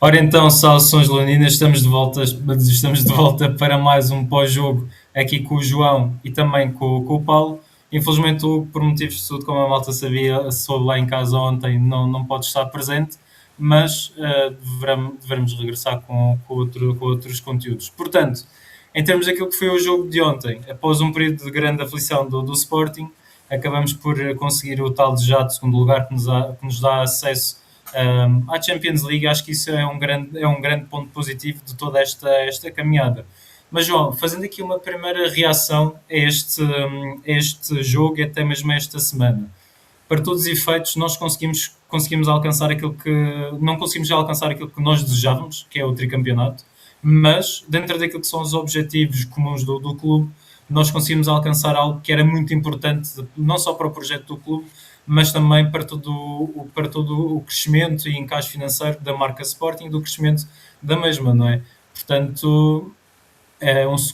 Ora então, saudações leoninas, estamos de volta para mais um pós-jogo aqui com o João e também com o Paulo. Infelizmente, o Hugo, por motivos de saúde, como a malta sabia, soube lá em casa ontem, não pode estar presente, mas devemos regressar com outros conteúdos. Portanto, em termos daquilo que foi o jogo de ontem, após um período de grande aflição do Sporting, acabamos por conseguir o tal desejado segundo lugar que nos dá acesso à Champions League. Acho que isso é um grande ponto positivo de toda esta caminhada. Mas, João, fazendo aqui uma primeira reação a este jogo e até mesmo a esta semana, para todos os efeitos, nós conseguimos alcançar aquilo que não conseguimos alcançar aquilo que nós desejávamos, que é o tricampeonato, mas dentro daquilo que são os objetivos comuns do clube, nós conseguimos alcançar algo que era muito importante, não só para o projeto do clube, mas também para todo o crescimento e encaixe financeiro da marca Sporting, do crescimento da mesma, não é? Portanto,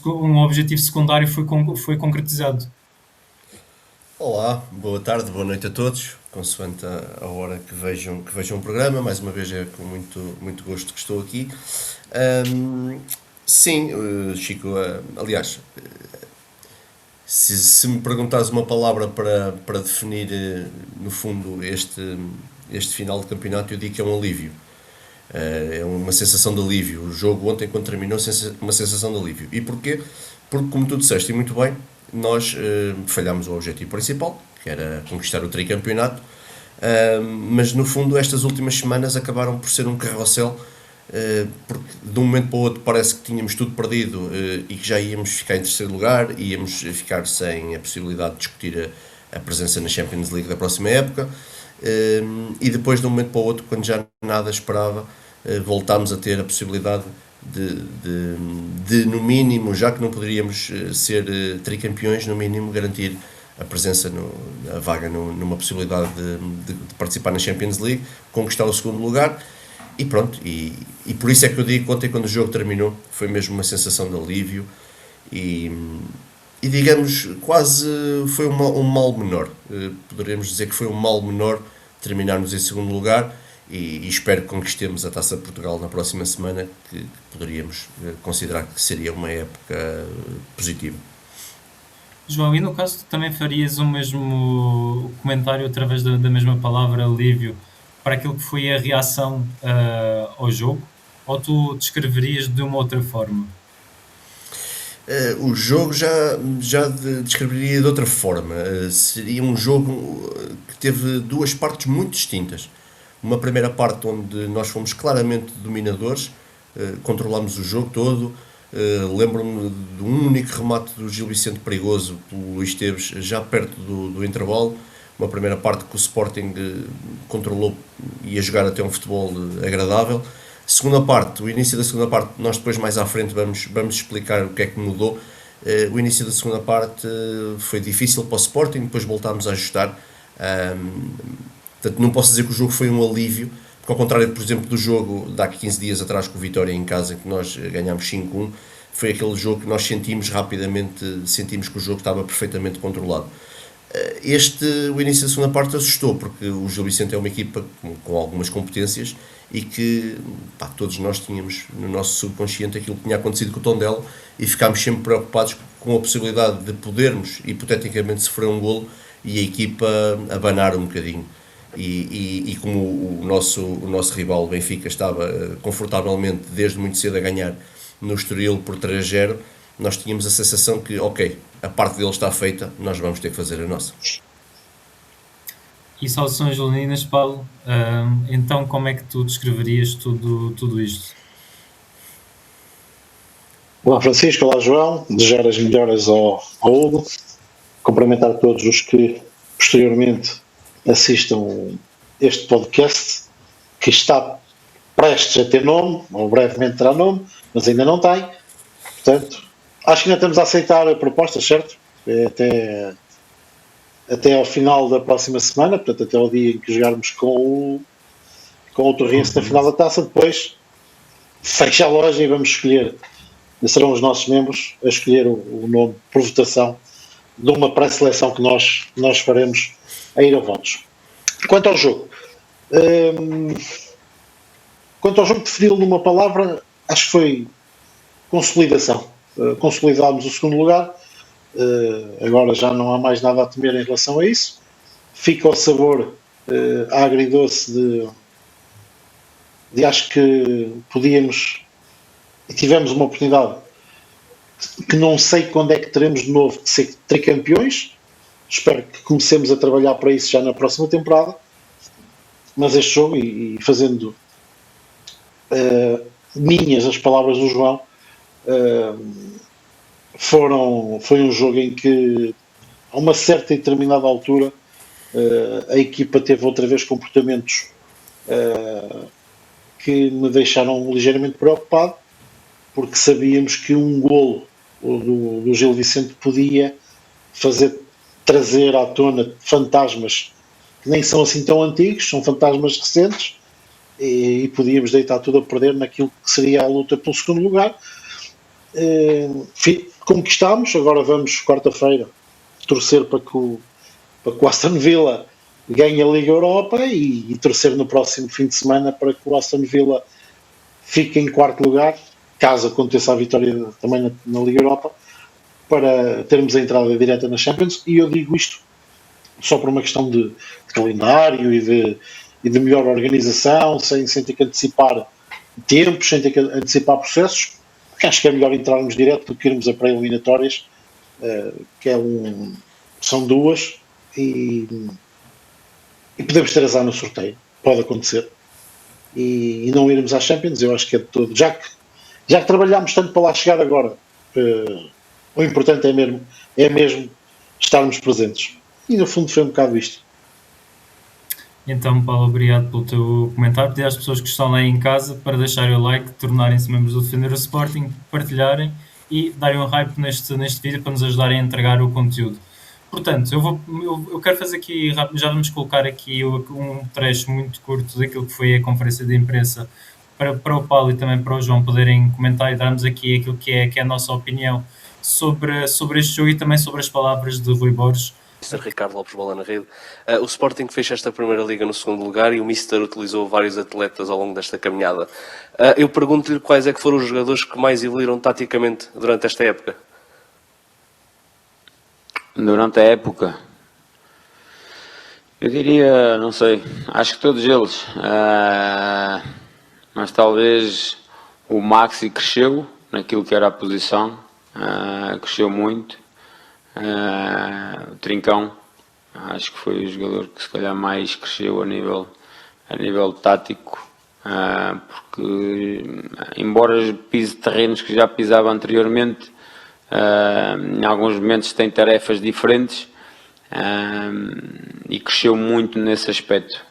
um objetivo secundário foi concretizado. Olá, boa tarde, boa noite a todos, consoante a hora que vejam o programa. Mais uma vez é com muito gosto que estou aqui. Ahm, sim, Chico, aliás, se me perguntares uma palavra para definir, no fundo, este final de campeonato, eu digo que é um alívio. É uma sensação de alívio. O jogo ontem, quando terminou, uma sensação de alívio. E porquê? Porque, como tu disseste e muito bem, nós falhámos o objetivo principal, que era conquistar o tricampeonato, mas no fundo estas últimas semanas acabaram por ser um carrossel, porque de um momento para o outro parece que tínhamos tudo perdido, e que já íamos ficar em terceiro lugar, íamos ficar sem a possibilidade de discutir a presença na Champions League da próxima época, e depois de um momento para o outro, quando já nada esperava, voltámos a ter a possibilidade de, no mínimo, já que não poderíamos ser tricampeões, no mínimo garantir a presença, a vaga numa possibilidade de participar na Champions League, conquistar o segundo lugar. E pronto, e por isso é que eu digo que ontem, quando o jogo terminou, foi mesmo uma sensação de alívio e, digamos, quase foi um mal menor. Poderíamos dizer que foi um mal menor terminarmos em segundo lugar, e espero que conquistemos a Taça de Portugal na próxima semana, que poderíamos considerar que seria uma época positiva. João, e no caso tu também farias o mesmo comentário através da mesma palavra alívio para aquilo que foi a reação ao jogo? Ou tu descreverias de uma outra forma? O jogo já descreveria de outra forma. Seria um jogo que teve duas partes muito distintas. Uma primeira parte onde nós fomos claramente dominadores, controlámos o jogo todo. Lembro-me de um único remate do Gil Vicente perigoso pelo Luís Teves, já perto do intervalo. Uma primeira parte que o Sporting controlou e ia jogar até um futebol agradável. Segunda parte, o início da segunda parte, nós depois mais à frente vamos explicar o que é que mudou. O início da segunda parte foi difícil para o Sporting, depois voltámos a ajustar. Portanto, não posso dizer que o jogo foi um alívio, porque ao contrário, por exemplo, do jogo de há 15 dias atrás com o Vitória em casa, em que nós ganhámos 5-1, foi aquele jogo que nós sentimos rapidamente, sentimos que o jogo estava perfeitamente controlado. O início da segunda parte assustou, porque o Gil Vicente é uma equipa com algumas competências e que todos nós tínhamos no nosso subconsciente aquilo que tinha acontecido com o Tondela, e ficámos sempre preocupados com a possibilidade de podermos, hipoteticamente, sofrer um golo e a equipa abanar um bocadinho. E como o nosso rival Benfica estava confortavelmente desde muito cedo a ganhar no Estoril por 3-0, nós tínhamos a sensação que, ok, a parte dele está feita, nós vamos ter que fazer a nossa. E saudações leoninas, Paulo. Então, como é que tu descreverias tudo isto? Olá Francisco, olá João, desejar as melhoras ao Hugo, cumprimentar todos os que posteriormente assistam este podcast, que está prestes a ter nome, ou brevemente terá nome, mas ainda não tem. Portanto, acho que ainda estamos a aceitar a proposta, certo? Até ao final da próxima semana, portanto até ao dia em que jogarmos com o Torrense na final da taça. Depois fecha a loja e vamos escolher, serão os nossos membros a escolher o nome por votação de uma pré-seleção que nós faremos a ir a votos. Quanto ao jogo, Quanto ao jogo, defini-lo numa palavra, acho que foi consolidação. Consolidámos o segundo lugar, agora já não há mais nada a temer em relação a isso. Fica o sabor agridoce de acho que podíamos e tivemos uma oportunidade que não sei quando é que teremos de novo de ser tricampeões. Espero que comecemos a trabalhar para isso já na próxima temporada. Mas este jogo, e fazendo minhas as palavras do João, foi um jogo em que a uma certa e determinada altura a equipa teve outra vez comportamentos que me deixaram ligeiramente preocupado, porque sabíamos que um golo do Gil Vicente podia trazer à tona fantasmas que nem são assim tão antigos, são fantasmas recentes, e podíamos deitar tudo a perder naquilo que seria a luta pelo segundo lugar. Conquistámos, agora vamos quarta-feira torcer para que o Aston Villa ganhe a Liga Europa e torcer no próximo fim de semana para que o Aston Villa fique em quarto lugar, caso aconteça a vitória também na Liga Europa, para termos a entrada direta na Champions. E eu digo isto só por uma questão de calendário e de melhor organização, sem ter que antecipar tempos, sem ter que antecipar processos, porque acho que é melhor entrarmos direto do que irmos a pré-eliminatórias, que são duas, e podemos ter azar no sorteio, pode acontecer, e não irmos à Champions. Eu acho que é de todo, já que trabalhámos tanto para lá chegar agora, o importante é mesmo estarmos presentes, e no fundo foi um bocado isto. Então, Paulo, obrigado pelo teu comentário. Pedir às pessoas que estão lá em casa para deixarem o like, tornarem-se membros do Defender o Sporting, partilharem e darem um hype neste vídeo para nos ajudarem a entregar o conteúdo. Portanto, eu quero fazer aqui, já vamos colocar aqui um trecho muito curto daquilo que foi a conferência de imprensa para o Paulo e também para o João poderem comentar e darmos aqui aquilo que é a nossa opinião sobre este jogo e também sobre as palavras de Rui Borges. Mr. Ricardo Lopes, bola na rede. O Sporting fez esta primeira liga no segundo lugar e o Mister utilizou vários atletas ao longo desta caminhada. Eu pergunto-lhe quais é que foram os jogadores que mais evoluíram taticamente durante esta época. Durante a época, eu diria, não sei, acho que todos eles, mas talvez o Maxi cresceu naquilo que era a posição, cresceu muito. O Trincão, acho que foi o jogador que se calhar mais cresceu a nível tático, porque embora pise terrenos que já pisava anteriormente, em alguns momentos tem tarefas diferentes, e cresceu muito nesse aspecto,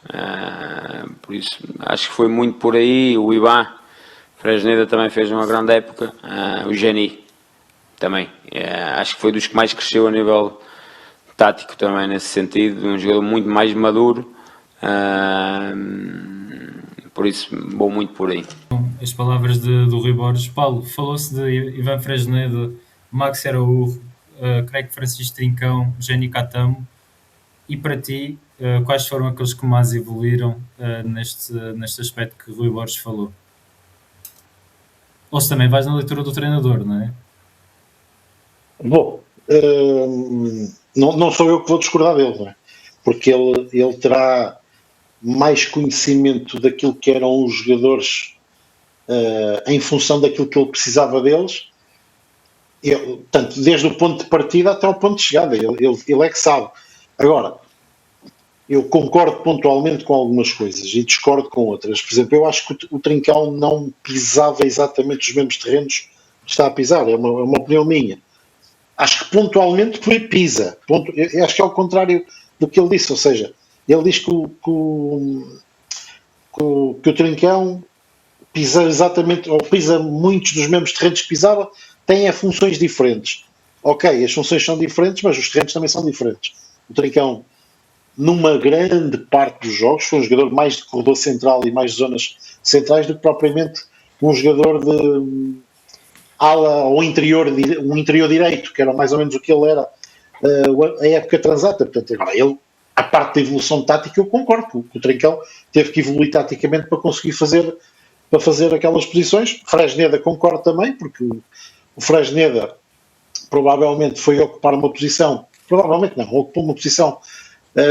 por isso acho que foi muito por aí. O Ivan Fresneda também fez uma grande época, o Geni também, acho que foi dos que mais cresceu a nível tático também nesse sentido, um jogador muito mais maduro, por isso vou muito por aí. As palavras do Rui Borges. Paulo, falou-se de Ivan Fresneda, Max Araújo, Craig Francisco Trincão, Geni Catamo, e para ti, quais foram aqueles que mais evoluíram neste aspecto que Rui Borges falou? Ou se também vais na leitura do treinador, não é? Bom, não sou eu que vou discordar dele, não é? Porque ele terá mais conhecimento daquilo que eram os jogadores em função daquilo que ele precisava deles, tanto desde o ponto de partida até o ponto de chegada. Ele é que sabe. Agora, eu concordo pontualmente com algumas coisas e discordo com outras. Por exemplo, eu acho que o Trincão não pisava exatamente os mesmos terrenos que está a pisar, é uma opinião minha. Acho que pontualmente pisa. Eu acho que é ao contrário do que ele disse, ou seja, ele diz que o Trincão pisa exatamente, ou pisa muitos dos mesmos terrenos que pisava, tem funções diferentes. Ok, as funções são diferentes, mas os terrenos também são diferentes. O Trincão, numa grande parte dos jogos, foi um jogador mais de corredor central e mais de zonas centrais do que propriamente um jogador de ala ou um interior direito, que era mais ou menos o que ele era a época transata. Portanto, agora, a parte da evolução tática, eu concordo que o Trincão teve que evoluir taticamente para conseguir fazer para fazer aquelas posições. Fresneda concordo também, porque o Fresneda provavelmente foi ocupar uma posição, provavelmente não, ocupou uma posição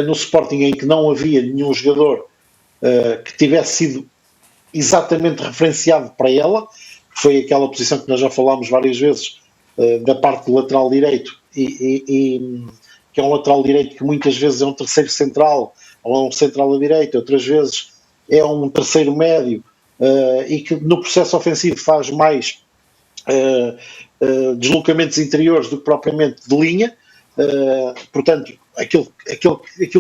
no Sporting em que não havia nenhum jogador que tivesse sido exatamente referenciado para ela. Foi aquela posição que nós já falámos várias vezes, da parte do lateral direito, e que é um lateral direito que muitas vezes é um terceiro central, ou é um central à direita, outras vezes é um terceiro médio, e que no processo ofensivo faz mais deslocamentos interiores do que propriamente de linha. Portanto, aquilo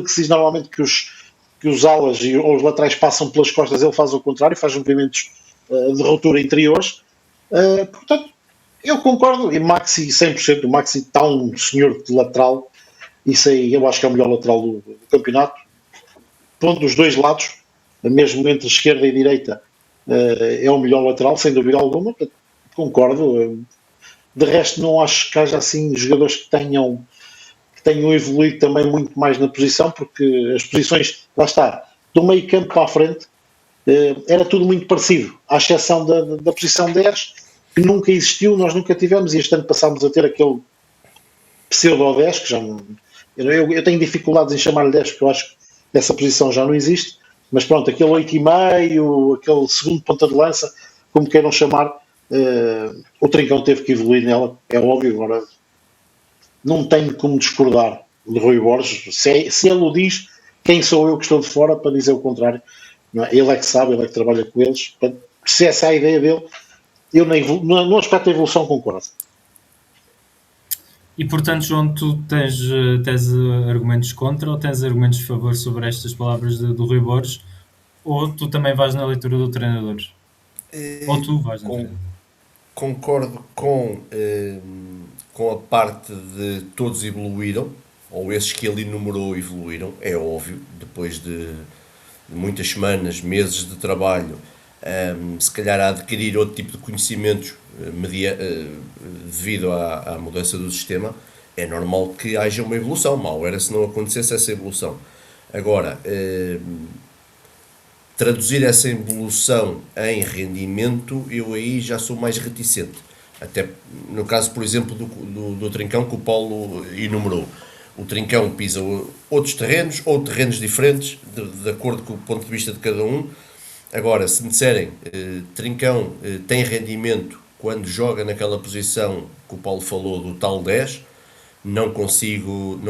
que se diz normalmente que os alas ou os laterais passam pelas costas, ele faz o contrário, faz movimentos de ruptura interiores. Portanto, eu concordo, e Maxi 100%, o Maxi está um senhor de lateral, isso aí eu acho que é o melhor lateral do campeonato, pondo os dois lados, mesmo entre esquerda e direita, é o melhor lateral, sem dúvida alguma. Concordo. De resto, não acho que haja assim jogadores que tenham evoluído também muito mais na posição, porque as posições, lá está, do meio campo para a frente, era tudo muito parecido, à exceção da posição 10, que nunca existiu, nós nunca tivemos, e este ano passámos a ter aquele pseudo 10, que já não, eu tenho dificuldades em chamar-lhe 10, porque eu acho que essa posição já não existe, mas pronto, aquele 8,5, aquele segundo ponta de lança, como queiram chamar, o Trincão teve que evoluir nela, é óbvio. Agora não tenho como discordar de Rui Borges, se ele o diz, quem sou eu que estou de fora para dizer o contrário? Não é? Ele é que sabe, ele é que trabalha com eles. Portanto, se essa é a ideia dele, eu no aspecto da evolução concordo. E portanto, João, tu tens argumentos contra ou tens argumentos a favor sobre estas palavras do Rui Borges, ou tu também vais na leitura do treinador? Ou tu vais na treinador? Concordo com a parte de todos evoluíram, ou esses que ele enumerou evoluíram, é óbvio, depois de muitas semanas, meses de trabalho, se calhar a adquirir outro tipo de conhecimentos devido à mudança do sistema, é normal que haja uma evolução. Mal era se não acontecesse essa evolução. Agora, traduzir essa evolução em rendimento, eu aí já sou mais reticente. Até no caso, por exemplo, do Trincão, que o Paulo enumerou. O Trincão pisa outros terrenos, ou terrenos diferentes, de acordo com o ponto de vista de cada um. Agora, se me disserem, Trincão tem rendimento quando joga naquela posição que o Paulo falou, do tal 10, não consigo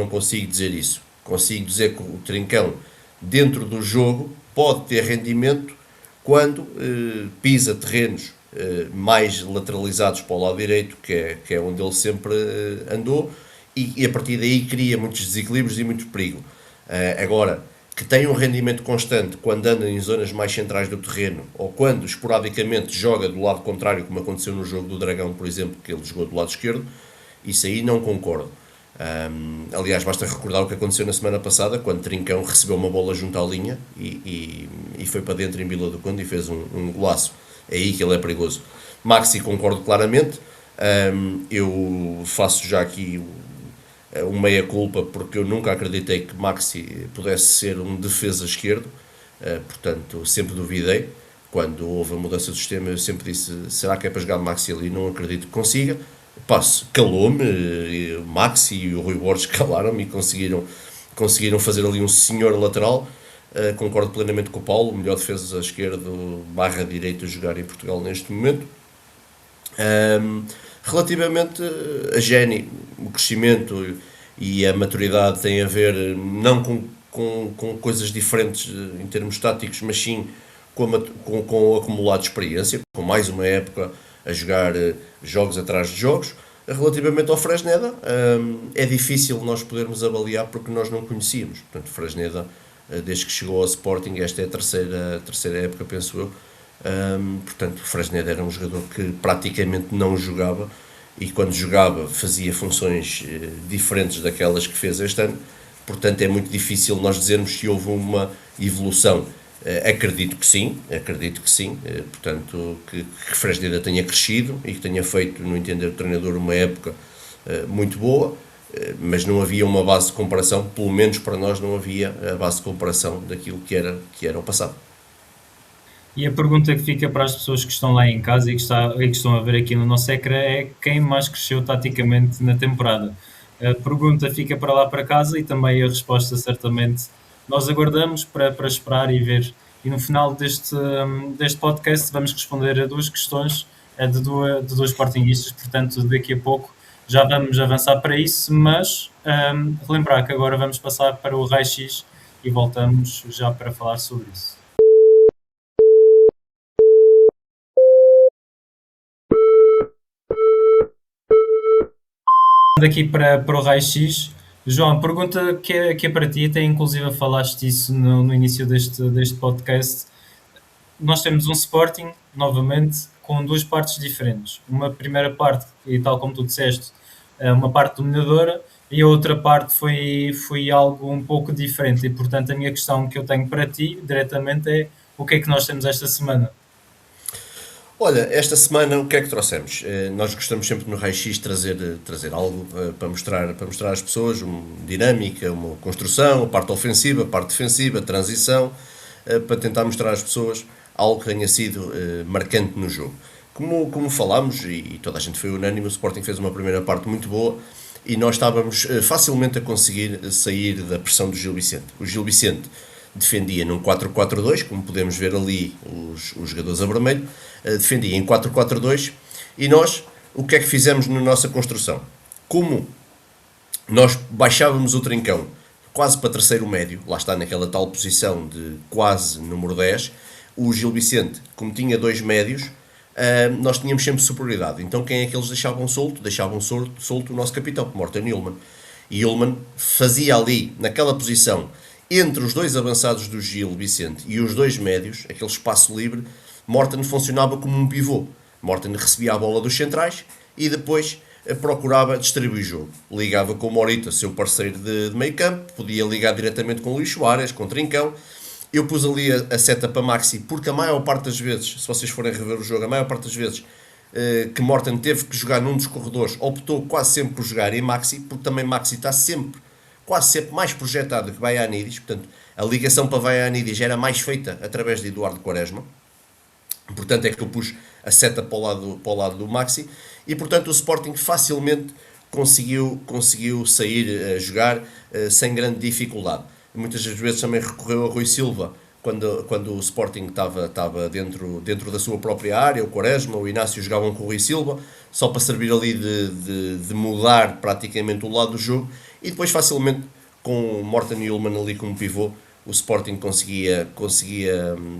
dizer isso. Consigo dizer que o Trincão, dentro do jogo, pode ter rendimento quando pisa terrenos mais lateralizados para o lado direito, que é onde ele sempre andou, e a partir daí cria muitos desequilíbrios e muito perigo. Agora, que tem um rendimento constante quando anda em zonas mais centrais do terreno, ou quando esporadicamente joga do lado contrário, como aconteceu no jogo do Dragão, por exemplo, que ele jogou do lado esquerdo, isso aí não concordo. Aliás, basta recordar o que aconteceu na semana passada, quando Trincão recebeu uma bola junto à linha e foi para dentro em Vila do Conde e fez um golaço. É aí que ele é perigoso. Maxi, concordo claramente. Eu faço já aqui um meia-culpa, porque eu nunca acreditei que Maxi pudesse ser um defesa esquerdo, portanto, sempre duvidei. Quando houve a mudança do sistema, eu sempre disse, será que é para jogar Maxi ali? Não acredito que consiga. Calou-me, o Maxi e o Rui Borges calaram-me e conseguiram fazer ali um senhor lateral. Concordo plenamente com o Paulo, o melhor defesa esquerdo / direito a jogar em Portugal neste momento. Relativamente a Jenny, o crescimento e a maturidade têm a ver não com coisas diferentes em termos táticos, mas sim com o acumulado de experiência, com mais uma época a jogar jogos atrás de jogos. Relativamente ao Fresneda, é difícil nós podermos avaliar porque nós não conhecíamos. Portanto, Fresneda, desde que chegou ao Sporting, esta é a terceira época, penso eu. Portanto, o Fresneda era um jogador que praticamente não jogava, e quando jogava fazia funções diferentes daquelas que fez este ano. Portanto, é muito difícil nós dizermos se houve uma evolução. Acredito que sim, portanto, que Fresneda tenha crescido e que tenha feito, no entender do treinador, uma época muito boa, mas não havia uma base de comparação, pelo menos para nós não havia a base de comparação daquilo que era o passado. E a pergunta que fica para as pessoas que estão lá em casa e que estão a ver aqui no nosso ecrã é quem mais cresceu taticamente na temporada. A pergunta fica para lá para casa e também a resposta certamente nós aguardamos para esperar e ver. E no final deste podcast vamos responder a duas questões de dois sportinguistas, portanto daqui a pouco já vamos avançar para isso, mas relembrar que agora vamos passar para o raio-x e voltamos já para falar sobre isso. Aqui para o raio-x, João, pergunta que é para ti, até inclusive falaste isso no início deste podcast. Nós temos um Sporting, novamente, com duas partes diferentes. Uma primeira parte, e tal como tu disseste, é uma parte dominadora, e a outra parte foi algo um pouco diferente. E, portanto, a minha questão que eu tenho para ti, diretamente, é o que é que nós temos esta semana? Olha, esta semana o que é que trouxemos? Nós gostamos sempre no Raio-X trazer algo para mostrar às pessoas uma dinâmica, uma construção, a parte ofensiva, a parte defensiva, a transição, para tentar mostrar às pessoas algo que tenha sido marcante no jogo. Como falámos, e toda a gente foi unânime, o Sporting fez uma primeira parte muito boa e nós estávamos facilmente a conseguir sair da pressão do Gil Vicente. O Gil Vicente defendia num 4-4-2, como podemos ver ali os jogadores a vermelho, defendia em 4-4-2 e nós, o que é que fizemos na nossa construção? Como nós baixávamos o trincão quase para terceiro médio, lá está naquela tal posição de quase número 10, o Gil Vicente, como tinha dois médios, nós tínhamos sempre superioridade. Então quem é que eles deixavam solto? Deixavam solto o nosso capitão, Morten Hjulmand. E Hjulmand fazia ali, naquela posição, entre os dois avançados do Gil Vicente e os dois médios, aquele espaço livre, Morten funcionava como um pivô. Morten recebia a bola dos centrais e depois procurava distribuir o jogo. Ligava com o Morita, seu parceiro de meio campo, podia ligar diretamente com o Luís Soares, com o Trincão. Eu pus ali a seta para Maxi, porque a maior parte das vezes, se vocês forem rever o jogo, a maior parte das vezes que Morten teve que jogar num dos corredores, optou quase sempre por jogar em Maxi, porque também Maxi está quase sempre mais projetado que Baianidis, portanto a ligação para Baianidis era mais feita através de Eduardo Quaresma, portanto é que eu pus a seta para o lado do Maxi, e portanto o Sporting facilmente conseguiu sair a jogar sem grande dificuldade. Muitas das vezes também recorreu a Rui Silva quando o Sporting estava dentro da sua própria área, o Quaresma, o Inácio jogavam com o Rui Silva, só para servir ali de mudar praticamente o lado do jogo, e depois facilmente com o Morten Hjulmand ali como pivô, o Sporting conseguia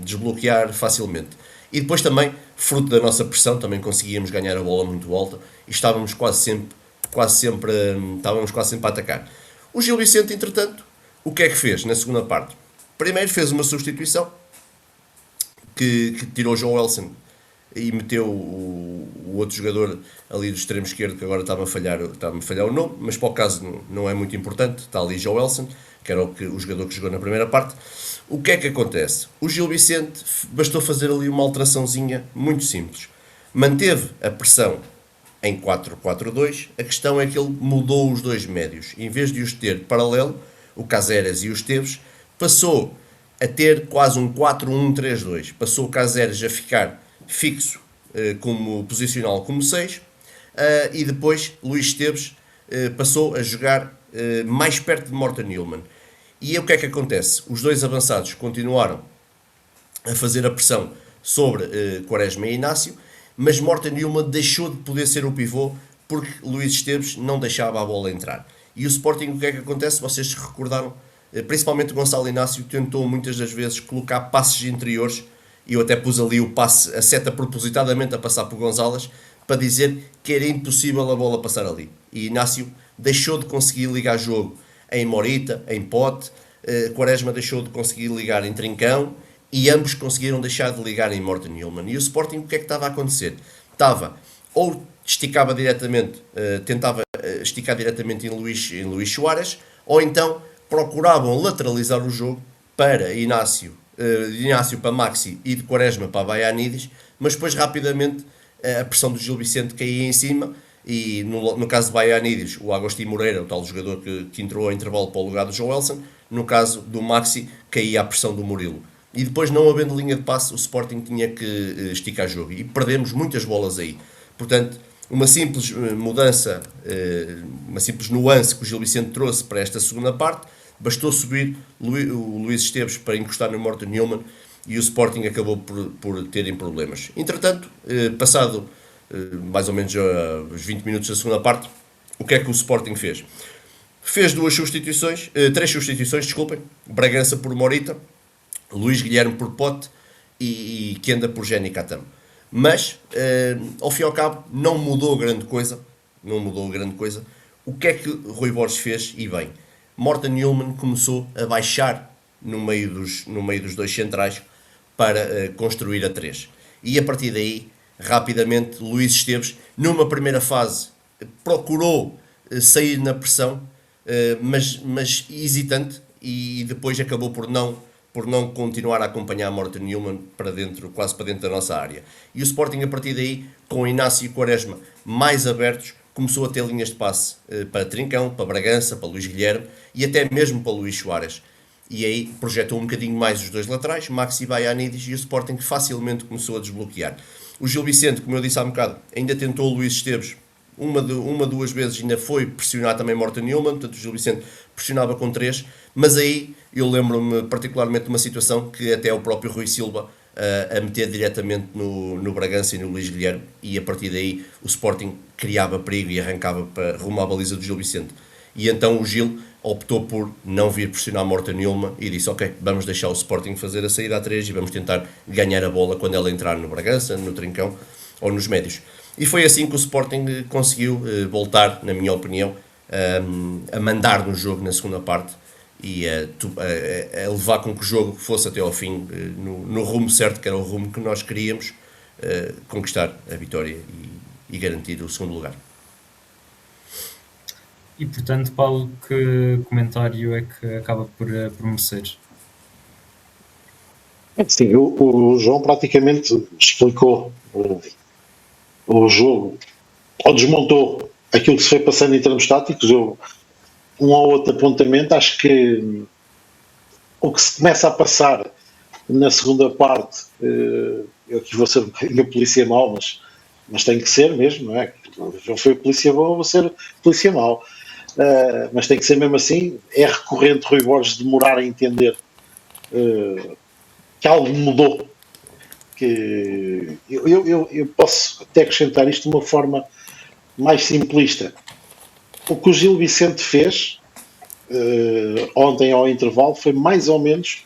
desbloquear facilmente. E depois também, fruto da nossa pressão, também conseguíamos ganhar a bola muito alta e estávamos quase sempre a atacar. O Gil Vicente, entretanto, o que é que fez na segunda parte? Primeiro fez uma substituição que tirou o Joelson e meteu o outro jogador ali do extremo esquerdo, que agora está-me a falhar o nome, mas para o caso não é muito importante, está ali Joelson, que era o jogador que jogou na primeira parte. O que é que acontece? O Gil Vicente bastou fazer ali uma alteraçãozinha muito simples. Manteve a pressão em 4-4-2, a questão é que ele mudou os dois médios. Em vez de os ter paralelo, o Caseres e o Esteves, passou a ter quase um 4-1-3-2. Passou o Caseres a ficar fixo como posicional como 6 e depois Luís Esteves passou a jogar mais perto de Morten Hjulmand. E o que é que acontece? Os dois avançados continuaram a fazer a pressão sobre Quaresma e Inácio, mas Morten Hjulmand deixou de poder ser o pivô porque Luís Esteves não deixava a bola entrar. E o Sporting, o que é que acontece? Vocês se recordaram, principalmente o Gonçalo Inácio tentou muitas das vezes colocar passes interiores, e eu até pus ali o passe, a seta propositadamente a passar por Gonzalez, para dizer que era impossível a bola passar ali. E Inácio deixou de conseguir ligar jogo em Morita, em Pote, Quaresma deixou de conseguir ligar em Trincão, e ambos conseguiram deixar de ligar em Morten Hjulmand. E o Sporting, o que é que estava a acontecer? Ou esticava diretamente, tentava esticar diretamente em Luís Soares, ou então procuravam lateralizar o jogo para Inácio para Maxi e de Quaresma para Baianidis, mas depois rapidamente a pressão do Gil Vicente caía em cima, e no caso de Baianidis, o Agostinho Moreira, o tal jogador que entrou a intervalo para o lugar do Joelson, no caso do Maxi, caía a pressão do Murilo. e depois, não havendo linha de passe, o Sporting tinha que esticar jogo, e perdemos muitas bolas aí. Portanto, uma simples mudança, uma simples nuance que o Gil Vicente trouxe para esta segunda parte, bastou subir o Luís Esteves para encostar no Morten Newman, e o Sporting acabou por terem problemas. Entretanto, passado mais ou menos os 20 minutos da segunda parte, o que é que o Sporting fez? Fez três substituições, desculpem. Bragança por Morita, Luís Guilherme por Pote e Kenda por Jenny Katam. Mas, ao fim e ao cabo, não mudou grande coisa. O que é que Rui Borges fez? E bem, Morten Newman começou a baixar no meio dos dois centrais para construir a 3. E a partir daí, rapidamente, Luís Esteves, numa primeira fase, procurou sair na pressão, mas hesitante, e depois acabou por não continuar a acompanhar Morten Newman quase para dentro da nossa área. E o Sporting, a partir daí, com Inácio e Quaresma mais abertos, começou a ter linhas de passe para Trincão, para Bragança, para Luís Guilherme e até mesmo para Luís Soares. E aí projetou um bocadinho mais os dois laterais, Maxi Baianidis, e o Sporting facilmente começou a desbloquear. O Gil Vicente, como eu disse há um bocado, ainda tentou o Luís Esteves duas vezes, ainda foi pressionar também Morten Newman, portanto o Gil Vicente pressionava com 3, mas aí eu lembro-me particularmente de uma situação que até o próprio Rui Silva a meter diretamente no Bragança e no Luís Guilherme, e a partir daí o Sporting criava perigo e arrancava rumo à baliza do Gil Vicente. E então o Gil optou por não vir pressionar Morten Newman e disse: ok, vamos deixar o Sporting fazer a saída a 3 e vamos tentar ganhar a bola quando ela entrar no Bragança, no Trincão ou nos médios. E foi assim que o Sporting conseguiu voltar, na minha opinião, a mandar no jogo na segunda parte e a levar com que o jogo fosse até ao fim no rumo certo, que era o rumo que nós queríamos, conquistar a vitória e garantir o segundo lugar. E portanto, Paulo, que comentário é que acaba por merecer? Sim, o João praticamente explicou o jogo, ou desmontou aquilo que se foi passando em termos táticos. Um ou outro apontamento, acho que o que se começa a passar na segunda parte, eu aqui vou ser um bocadinho polícia mau, mas tem que ser mesmo, não é? Já foi polícia bom, vou ser polícia mau. Mas tem que ser mesmo assim. É recorrente Rui Borges demorar a entender que algo mudou. Que eu posso até acrescentar isto de uma forma mais simplista. O que o Gil Vicente fez ontem ao intervalo foi mais ou menos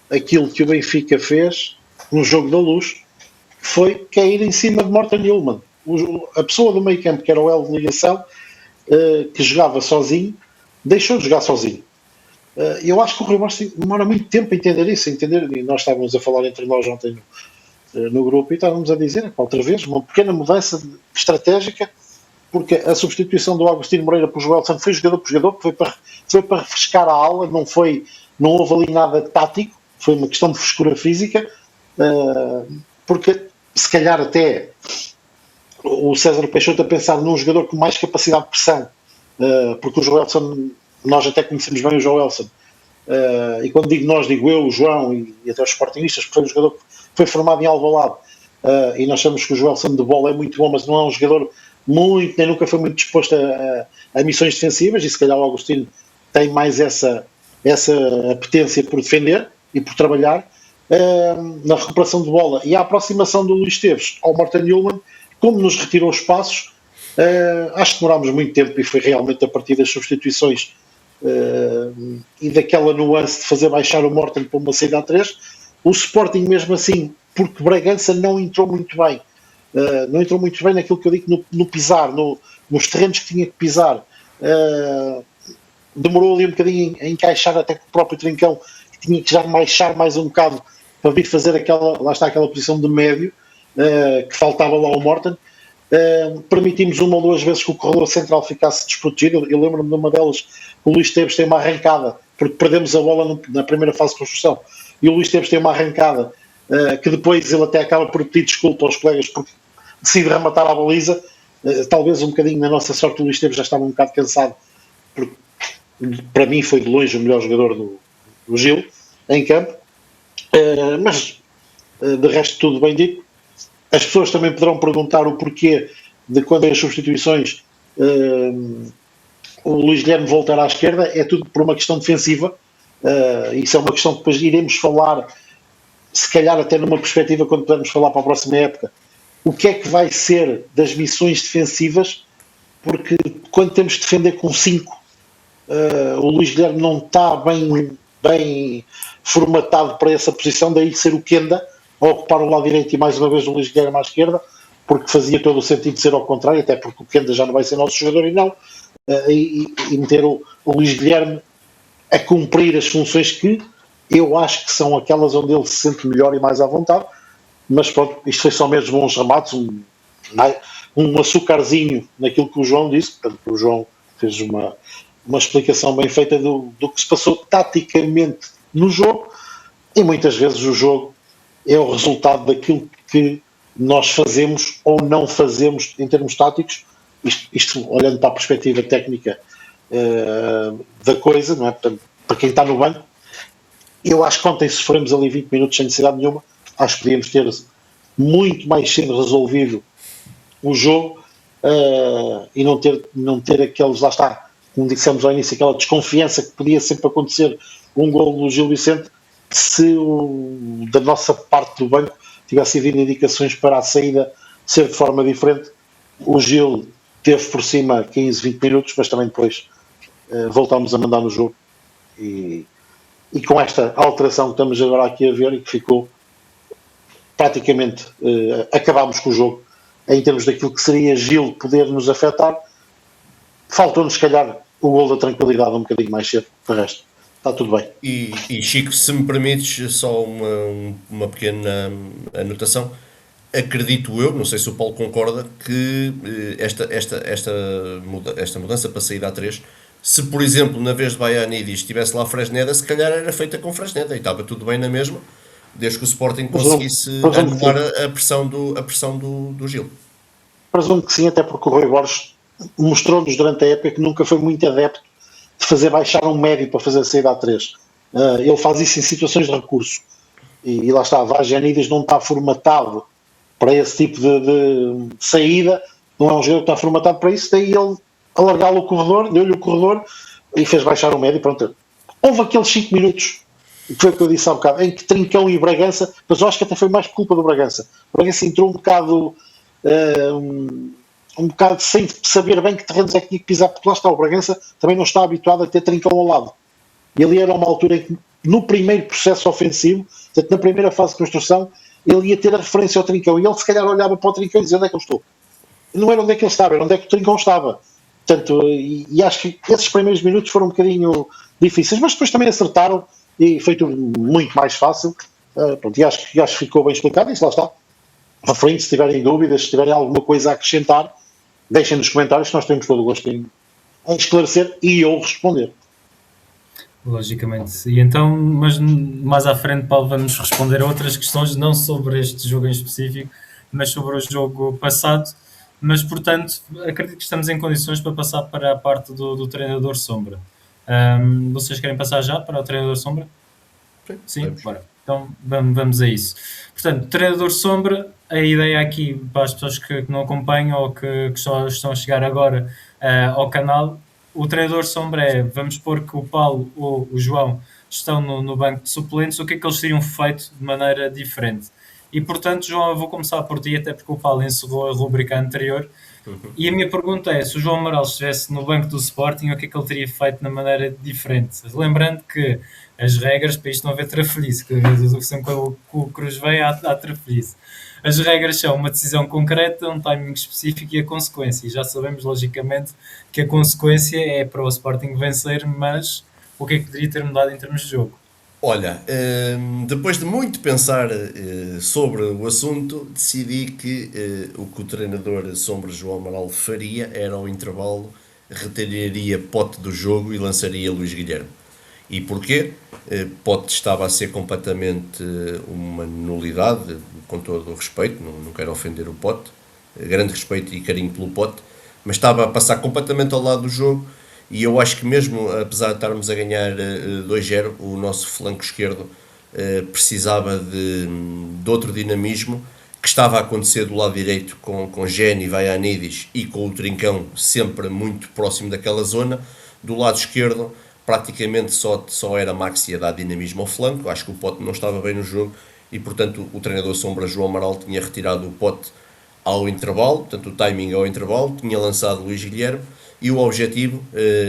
aquilo que o Benfica fez no jogo da Luz, que foi cair em cima de Morten Newman. A pessoa do meio campo, que era o elo de ligação, que jogava sozinho, deixou de jogar sozinho. Eu acho que o Rui Borges demora muito tempo a entender isso, e nós estávamos a falar entre nós ontem no grupo e estávamos a dizer, outra vez, uma pequena mudança estratégica, porque a substituição do Agostinho Moreira por Joelson foi jogador por jogador, que foi para refrescar a aula, não houve ali nada tático, foi uma questão de frescura física, porque se calhar até o César Peixoto a pensar num jogador com mais capacidade de pressão, porque o Joelson, nós até conhecemos bem o Joelson, e quando digo nós, digo eu, o João e até os sportingistas, porque foi um jogador que foi formado em Alvalade, e nós sabemos que o Joelson de bola é muito bom, mas não é um jogador nem nunca foi muito disposto a missões defensivas, e se calhar o Agostinho tem mais essa apetência por defender e por trabalhar na recuperação de bola. E a aproximação do Luís Esteves ao Morten Newman, como nos retirou espaços, acho que demorámos muito tempo, e foi realmente a partir das substituições e daquela nuance de fazer baixar o Morten para uma saída a 3, o Sporting mesmo assim, porque Bragança não entrou muito bem, naquilo que eu digo, no pisar, nos terrenos que tinha que pisar, demorou ali um bocadinho a encaixar, até que o próprio Trincão tinha que já baixar mais um bocado para vir fazer aquela posição de médio, que faltava lá ao Morten. Permitimos uma ou duas vezes que o corredor central ficasse desprotegido. Eu lembro-me de uma delas, o Luís Esteves tem uma arrancada, porque perdemos a bola na primeira fase de construção, e o Luís Esteves tem uma arrancada que depois ele até acaba por pedir desculpa aos colegas porque decide rematar a baliza. Talvez um bocadinho na nossa sorte o Luís Esteves já estava um bocado cansado, porque para mim foi de longe o melhor jogador do Gil em campo. Mas de resto tudo bem dito. As pessoas também poderão perguntar o porquê de quando as substituições o Luís Guilherme voltar à esquerda. É tudo por uma questão defensiva. Isso é uma questão que depois iremos falar, se calhar até numa perspectiva quando pudermos falar para a próxima época, o que é que vai ser das missões defensivas, porque quando temos de defender com 5, o Luís Guilherme não está bem formatado para essa posição, daí ser o Kenda a ocupar o lado direito e mais uma vez o Luís Guilherme à esquerda, porque fazia todo o sentido de ser ao contrário, até porque o Kenda já não vai ser nosso jogador e não, e meter o Luís Guilherme a cumprir as funções que eu acho que são aquelas onde ele se sente melhor e mais à vontade. Mas pronto, isto foi só mesmo uns remates, um açucarzinho naquilo que o João disse. Portanto, o João fez uma explicação bem feita do que se passou taticamente no jogo, e muitas vezes o jogo é o resultado daquilo que nós fazemos ou não fazemos em termos táticos, isto olhando para a perspectiva técnica da coisa, não é? Portanto, para quem está no banco, eu acho que ontem sofremos ali 20 minutos sem necessidade nenhuma. Acho que podíamos ter muito mais cedo resolvido o jogo e não ter aqueles, lá está, como dissemos ao início, aquela desconfiança que podia sempre acontecer um gol do Gil Vicente se da nossa parte do banco tivesse havido indicações para a saída ser de forma diferente. O Gil teve por cima 15, 20 minutos, mas também depois voltámos a mandar no jogo e com esta alteração que estamos agora aqui a ver e que ficou praticamente, acabámos com o jogo em termos daquilo que seria Gil poder nos afetar. Faltou-nos, se calhar, o gol da tranquilidade um bocadinho mais cedo. De resto, está tudo bem. E Chico, se me permites só uma pequena anotação, acredito eu, não sei se o Paulo concorda, que esta mudança para sair à 3, se por exemplo na vez de Baianidis estivesse lá Fresneda, se calhar era feita com Fresneda e estava tudo bem na mesma, desde que o Sporting conseguisse anular a pressão do Gil. Presumo que sim, até porque o Rui Borges mostrou-nos durante a época que nunca foi muito adepto de fazer baixar um médio para fazer a saída a 3. Ele faz isso em situações de recurso. E lá está, a Vagianides não está formatado para esse tipo de saída, não é um jogador que está formatado para isso, daí ele alargá-lo o corredor, deu-lhe o corredor e fez baixar o médio. Pronto. Houve aqueles 5 minutos, que foi o que eu disse há um bocado, em que Trincão e Bragança, mas eu acho que até foi mais por culpa do Bragança. O Bragança entrou um bocado sem saber bem que terrenos é que tinha que pisar, porque lá está, o Bragança também não está habituado a ter Trincão ao lado. E ali era uma altura em que, no primeiro processo ofensivo, portanto, na primeira fase de construção, ele ia ter a referência ao Trincão, e ele se calhar olhava para o Trincão e dizia: onde é que eu estou? Não era onde é que ele estava, era onde é que o Trincão estava. Portanto, e acho que esses primeiros minutos foram um bocadinho difíceis, mas depois também acertaram e foi tudo muito mais fácil. Pronto, e acho que ficou bem explicado, e isso lá está. À frente, se tiverem dúvidas, se tiverem alguma coisa a acrescentar, deixem nos comentários, que nós temos todo o gosto em esclarecer e eu responder. Logicamente. E então, mas mais à frente, Paulo, vamos responder a outras questões, não sobre este jogo em específico, mas sobre o jogo passado. Mas, portanto, acredito que estamos em condições para passar para a parte do treinador sombra. Vocês querem passar já para o treinador sombra? Sim, bora. Então vamos a isso. Portanto, treinador sombra, a ideia aqui para as pessoas que não acompanham ou que só estão a chegar agora ao canal, o treinador sombra é, vamos supor que o Paulo ou o João estão no banco de suplentes, o que é que eles teriam feito de maneira diferente? E portanto, João, eu vou começar por ti, até porque o Paulo encerrou a rubrica anterior. E a minha pergunta é, se o João Amaral estivesse no banco do Sporting, o que é que ele teria feito de maneira diferente? Lembrando que as regras, para isto não haver trafolhice, que sempre que o Cruz vem há trafolhice. As regras são uma decisão concreta, um timing específico e a consequência. E já sabemos, logicamente, que a consequência é para o Sporting vencer, mas o que é que poderia ter mudado em termos de jogo? Olha, depois de muito pensar sobre o assunto, decidi que o treinador sombra João Amaral faria era, ao intervalo, retiraria Pote do jogo e lançaria Luís Guilherme. E porquê? Pote estava a ser completamente uma nulidade, com todo o respeito, não quero ofender o Pote, grande respeito e carinho pelo Pote, mas estava a passar completamente ao lado do jogo. E eu acho que mesmo, apesar de estarmos a ganhar 2-0, o nosso flanco esquerdo precisava de outro dinamismo, que estava a acontecer do lado direito com Geni, Vaianidis e com o Trincão sempre muito próximo daquela zona. Do lado esquerdo praticamente só era Maxi a dar dinamismo ao flanco. Acho que o Pote não estava bem no jogo e portanto o treinador sombra João Amaral tinha retirado o Pote ao intervalo, portanto o timing ao intervalo, tinha lançado Luís Guilherme e o objetivo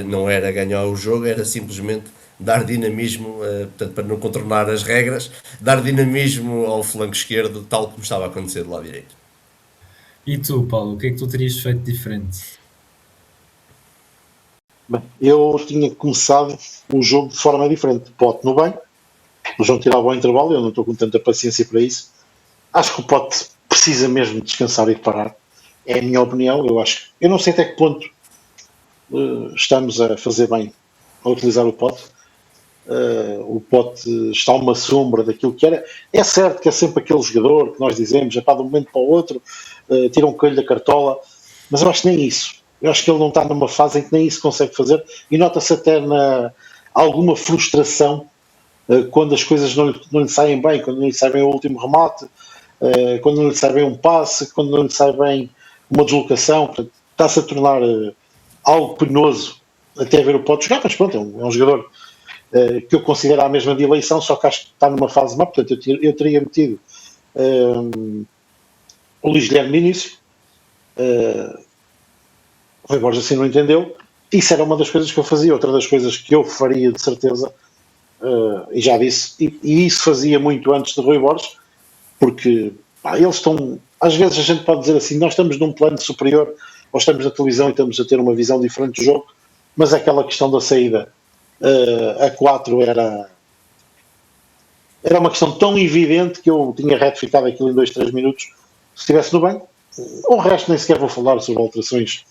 não era ganhar o jogo, era simplesmente dar dinamismo, portanto, para não contornar as regras, dar dinamismo ao flanco esquerdo, tal como estava a acontecer do lado direito. E tu, Paulo, o que é que tu terias feito diferente? Bem, eu tinha começado o jogo de forma diferente. Pote no banco, o João tirava ao intervalo, eu não estou com tanta paciência para isso. Acho que o Pote precisa mesmo descansar e parar. É a minha opinião. Eu não sei até que ponto estamos a fazer bem a utilizar o Pote. O Pote está uma sombra daquilo que era. É certo que é sempre aquele jogador que nós dizemos, de um momento para o outro, tira um coelho da cartola, mas eu acho que nem isso. Eu acho que ele não está numa fase em que nem isso consegue fazer e nota-se até alguma frustração quando as coisas não lhe saem bem, quando não lhe sai bem o último remate, quando não lhe sai bem um passe, quando não lhe sai bem uma deslocação. Portanto, está-se a tornar algo penoso até ver o Pote jogar, mas pronto, é um jogador que eu considero a mesma de eleição, só que acho que está numa fase má. Portanto, eu teria metido o Luís Guilherme no início. O Rui Borges assim não entendeu. Isso era uma das coisas que eu fazia. Outra das coisas que eu faria de certeza, e já disse, e isso fazia muito antes de Rui Borges, porque eles estão, às vezes a gente pode dizer assim, nós estamos num plano superior, ou estamos na televisão e estamos a ter uma visão diferente do jogo, mas aquela questão da saída a 4 era uma questão tão evidente que eu tinha retificado aquilo em 2-3 minutos se estivesse no banco. O resto nem sequer vou falar sobre alterações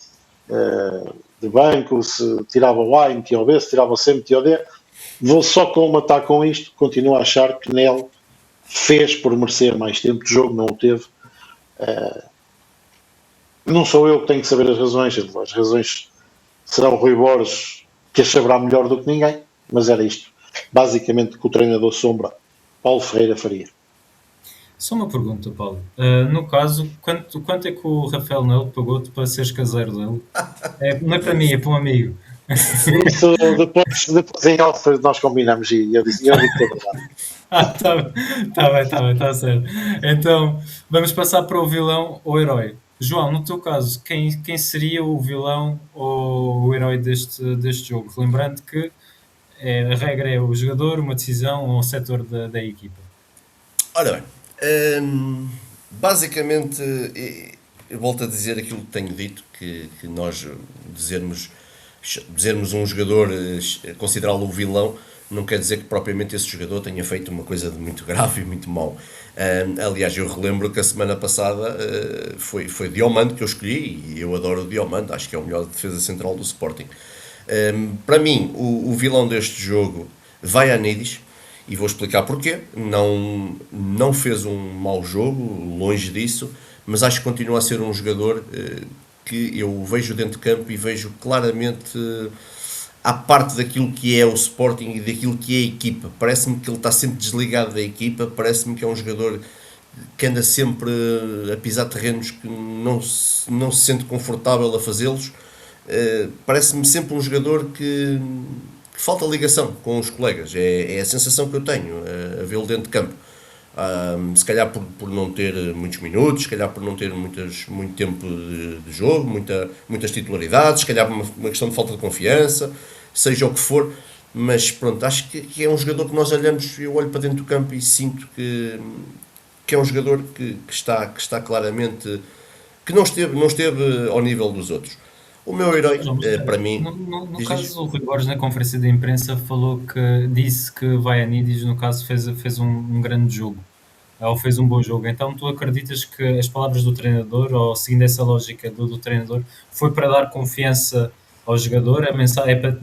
de banco, se tirava o A e metia o B, se tirava o C e metia o D. Vou só colmatar com isto. Continuo a achar que Nel fez por merecer mais tempo de jogo, não o teve. Não sou eu que tenho que saber as razões serão o Rui Borges, que as saberá melhor do que ninguém, mas era isto basicamente que o treinador sombra Paulo Ferreira faria. Só uma pergunta, Paulo. No caso, quanto é que o Rafael Nel pagou-te para seres caseiro dele? Não é para mim, é para um amigo. Isso depois em off nós combinamos e eu digo que é verdade. Tá bem, está certo. Então, vamos passar para o vilão ou herói. João, no teu caso, quem seria o vilão ou o herói deste jogo? Lembrando que a regra é o jogador, uma decisão ou um setor da equipa. Ora bem, basicamente, eu volto a dizer aquilo que tenho dito, que nós dizermos um jogador, considerá-lo o vilão, não quer dizer que propriamente esse jogador tenha feito uma coisa de muito grave e muito mau. Aliás, eu relembro que a semana passada foi Diomande que eu escolhi e eu adoro o Diomande, acho que é o melhor defesa central do Sporting. Para mim, o vilão deste jogo vai a Nidis e vou explicar porquê. Não fez um mau jogo, longe disso, mas acho que continua a ser um jogador que eu vejo dentro de campo e vejo claramente à parte daquilo que é o Sporting e daquilo que é a equipa. Parece-me que ele está sempre desligado da equipa, parece-me que é um jogador que anda sempre a pisar terrenos que não se sente confortável a fazê-los. Parece-me sempre um jogador que falta ligação com os colegas, é a sensação que eu tenho a vê-lo dentro de campo. Se calhar por não ter muitos minutos, se calhar por não ter muito tempo de jogo, muitas titularidades, se calhar uma questão de falta de confiança, seja o que for, mas pronto, acho que é um jogador que nós olhamos, eu olho para dentro do campo e sinto que é um jogador que está claramente, que não esteve ao nível dos outros. O meu herói, para mim... No caso, o Rui Borges, na conferência de imprensa, disse que Vaianidis, no caso, fez um grande jogo, ou fez um bom jogo. Então, tu acreditas que as palavras do treinador, ou seguindo essa lógica do treinador, foi para dar confiança ao jogador?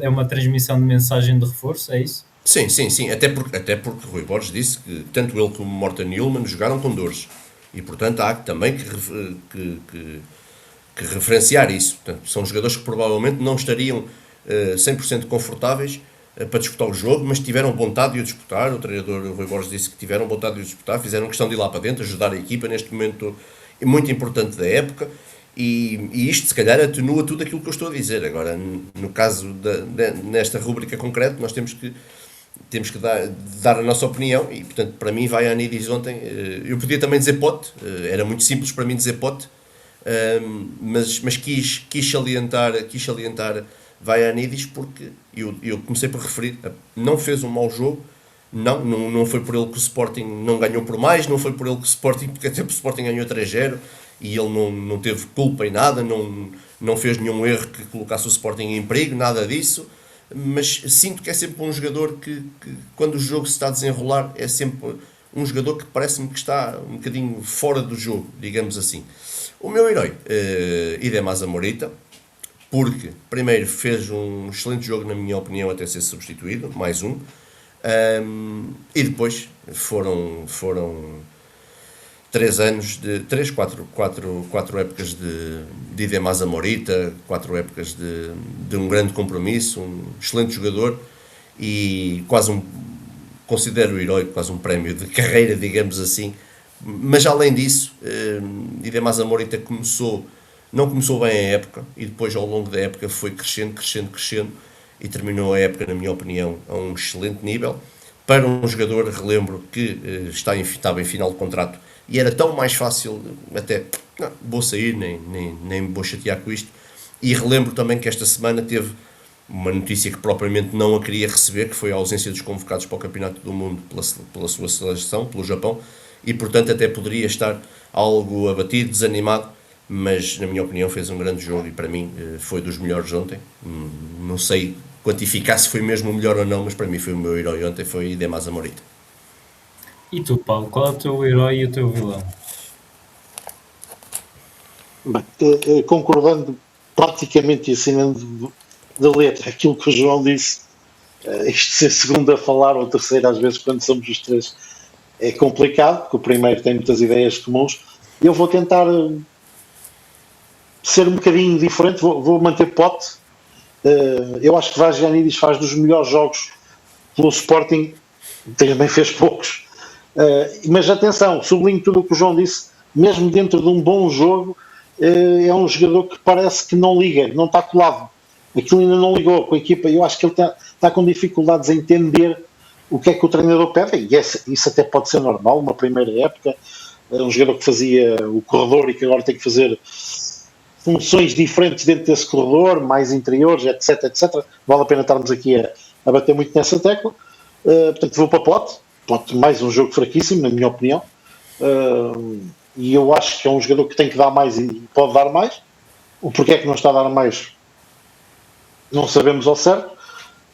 É uma transmissão de mensagem de reforço, é isso? Sim. Até porque Rui Borges disse que tanto ele como Morten Nilman jogaram com dores. E, portanto, há também que referenciar isso. Portanto, são jogadores que provavelmente não estariam 100% confortáveis para disputar o jogo, mas tiveram vontade de o disputar. O treinador Rui Borges disse que tiveram vontade de o disputar, fizeram questão de ir lá para dentro, ajudar a equipa neste momento muito importante da época, e isto se calhar atenua tudo aquilo que eu estou a dizer. Agora, no caso nesta rúbrica concreta, nós temos que dar a nossa opinião, e portanto para mim vai a Anidis ontem. Eu podia também dizer Pote, era muito simples para mim dizer Pote, mas quis salientar vai a Anidis, porque eu comecei por referir, não fez um mau jogo, não foi por ele que o Sporting não ganhou por mais, não foi por ele que o Sporting, porque até o Sporting ganhou 3-0 e ele não teve culpa em nada, não fez nenhum erro que colocasse o Sporting em perigo, nada disso. Mas sinto que é sempre um jogador que quando o jogo se está a desenrolar, é sempre um jogador que parece-me que está um bocadinho fora do jogo, digamos assim. O meu herói, Idemasa Morita, porque primeiro fez um excelente jogo, na minha opinião, até ser substituído, mais um, e depois foram 4 épocas de Idemasa Morita, 4 épocas de um grande compromisso, um excelente jogador, e considero o herói quase um prémio de carreira, digamos assim. Mas além disso, Idemasa Morita não começou bem a época, e depois ao longo da época foi crescendo, e terminou a época, na minha opinião, a um excelente nível. Para um jogador, relembro, que estava em final de contrato, e era tão mais fácil, até, não, vou sair, nem me vou chatear com isto. E relembro também que esta semana teve uma notícia que propriamente não a queria receber, que foi a ausência dos convocados para o Campeonato do Mundo pela sua seleção, pelo Japão, e portanto até poderia estar algo abatido, desanimado, mas na minha opinião fez um grande jogo, e para mim foi dos melhores ontem. Não sei quantificar se foi mesmo o melhor ou não, mas para mim foi o meu herói ontem, foi Idemasa Morita. E tu, Paulo, qual é o teu herói e o teu vilão? Bem, concordando praticamente e assinando de letra aquilo que o João disse, isto ser segundo a falar ou terceiro às vezes quando somos os três é complicado, porque o primeiro tem muitas ideias comuns. Eu vou tentar ser um bocadinho diferente, vou manter Pote. Eu acho que Vagianidis faz dos melhores jogos pelo Sporting, também fez poucos. Mas atenção, sublinho tudo o que o João disse, mesmo dentro de um bom jogo, é um jogador que parece que não liga, não está colado. Aquilo ainda não ligou com a equipa. Eu acho que ele está com dificuldades em entender o que é que o treinador pede, e isso até pode ser normal, uma primeira época. Era um jogador que fazia o corredor e que agora tem que fazer funções diferentes dentro desse corredor, mais interiores, etc, etc. Vale a pena estarmos aqui a bater muito nessa tecla. Portanto, vou para Pote, mais um jogo fraquíssimo, na minha opinião, e eu acho que é um jogador que tem que dar mais e pode dar mais. O porquê é que não está a dar mais não sabemos ao certo.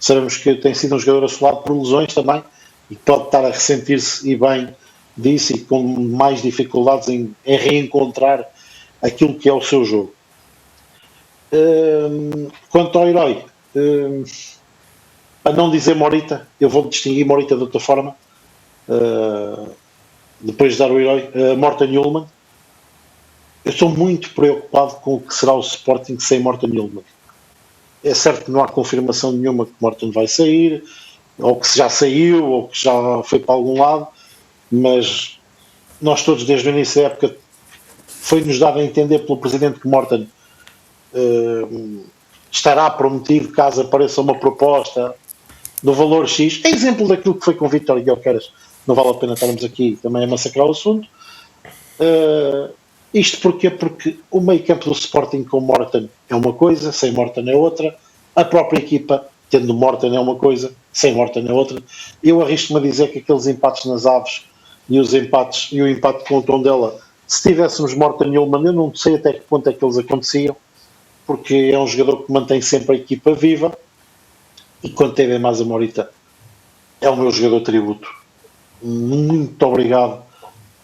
Sabemos que tem sido um jogador assolado por lesões também, e pode estar a ressentir-se e bem disso, e com mais dificuldades em reencontrar aquilo que é o seu jogo. Quanto ao herói, a não dizer Morita, eu vou distinguir Morita de outra forma. Depois de dar o herói, Morten Hjulmand. Eu estou muito preocupado com o que será o Sporting sem Morten Hjulmand. É certo que não há confirmação nenhuma que Morten vai sair, ou que já saiu, ou que já foi para algum lado, mas nós todos desde o início da época foi-nos dado a entender pelo Presidente que Morten estará prometido caso apareça uma proposta do valor X. É exemplo daquilo que foi com Vítor Gyökeres. Não vale a pena estarmos aqui também a massacrar o assunto. Isto porquê? Porque o meio campo do Sporting com Morten é uma coisa, sem Morten é outra. A própria equipa, tendo Morten, é uma coisa, sem Morten é outra. Eu arrisco-me a dizer que aqueles empates nas Aves e o empate com o Tondela, se tivéssemos Morten Hjulmand, eu não sei até que ponto é que eles aconteciam, porque é um jogador que mantém sempre a equipa viva, e quando teve mais a Morita, é o meu jogador tributo. Muito obrigado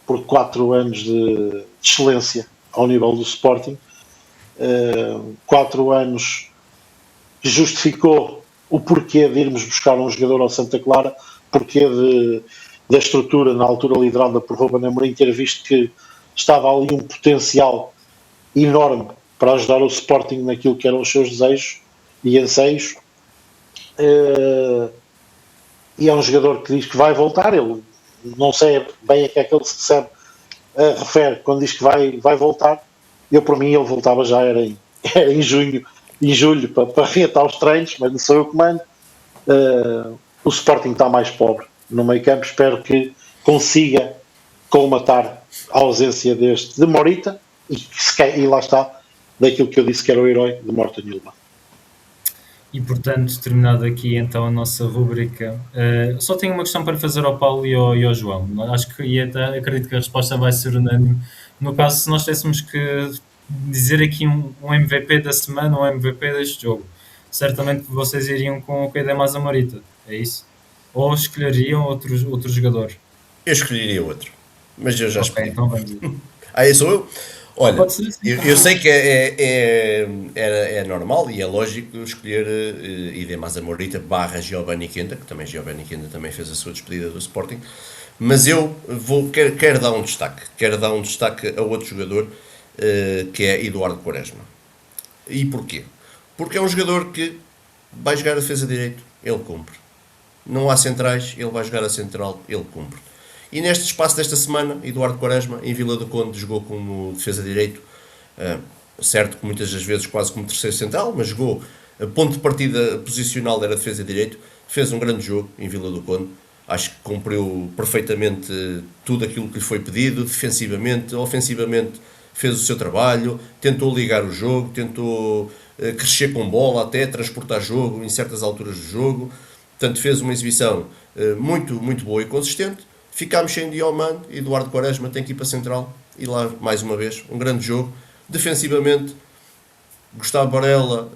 por 4 anos de excelência ao nível do Sporting, 4 anos que justificou o porquê de irmos buscar um jogador ao Santa Clara, porquê da estrutura, na altura liderada por Ruben Amorim, ter visto que estava ali um potencial enorme para ajudar o Sporting naquilo que eram os seus desejos e anseios. e é um jogador que diz que vai voltar. Ele não sei bem a que é que ele se recebe, refere quando diz que vai voltar. Eu, por mim, ele voltava já era em junho, em julho, para reatar os treinos, mas não sou eu que mando. O Sporting está mais pobre no meio campo. Espero que consiga colmatar a ausência de Morita e lá está, daquilo que eu disse que era o herói de Morten Yilmaz. E portanto, terminado aqui então a nossa rubrica, só tenho uma questão para fazer ao Paulo e ao João. Acho que acredito que a resposta vai ser unânime. No caso, se nós tivéssemos que dizer aqui um MVP da semana, um MVP deste jogo, certamente vocês iriam com o Eidem Morita, é isso? Ou escolheriam outro jogador? Eu escolheria outro, mas eu já Ok, escolhi. então vamos ver. Aí sou eu? Olha, Pode ser, sim. eu sei que é normal e é lógico escolher Eidem Morita barra Giovanni Kenda, que também Giovanni Kenda também fez a sua despedida do Sporting, mas eu quero dar um destaque a outro jogador, que é Eduardo Quaresma. E porquê? Porque é um jogador que vai jogar a defesa direito, ele cumpre. Não há centrais, ele vai jogar a central, ele cumpre. E neste espaço desta semana, Eduardo Quaresma, em Vila do Conde, jogou como defesa direito, certo que muitas das vezes quase como terceiro central, mas jogou a ponto de partida posicional, era defesa direito, fez um grande jogo em Vila do Conde, acho que cumpriu perfeitamente tudo aquilo que lhe foi pedido, defensivamente, ofensivamente fez o seu trabalho, tentou ligar o jogo, tentou crescer com bola até, transportar jogo em certas alturas do jogo, portanto fez uma exibição muito, muito boa e consistente. Ficámos sem Dioman, Eduardo Quaresma tem que ir para a central, e lá mais uma vez, um grande jogo. Defensivamente, Gustavo Varela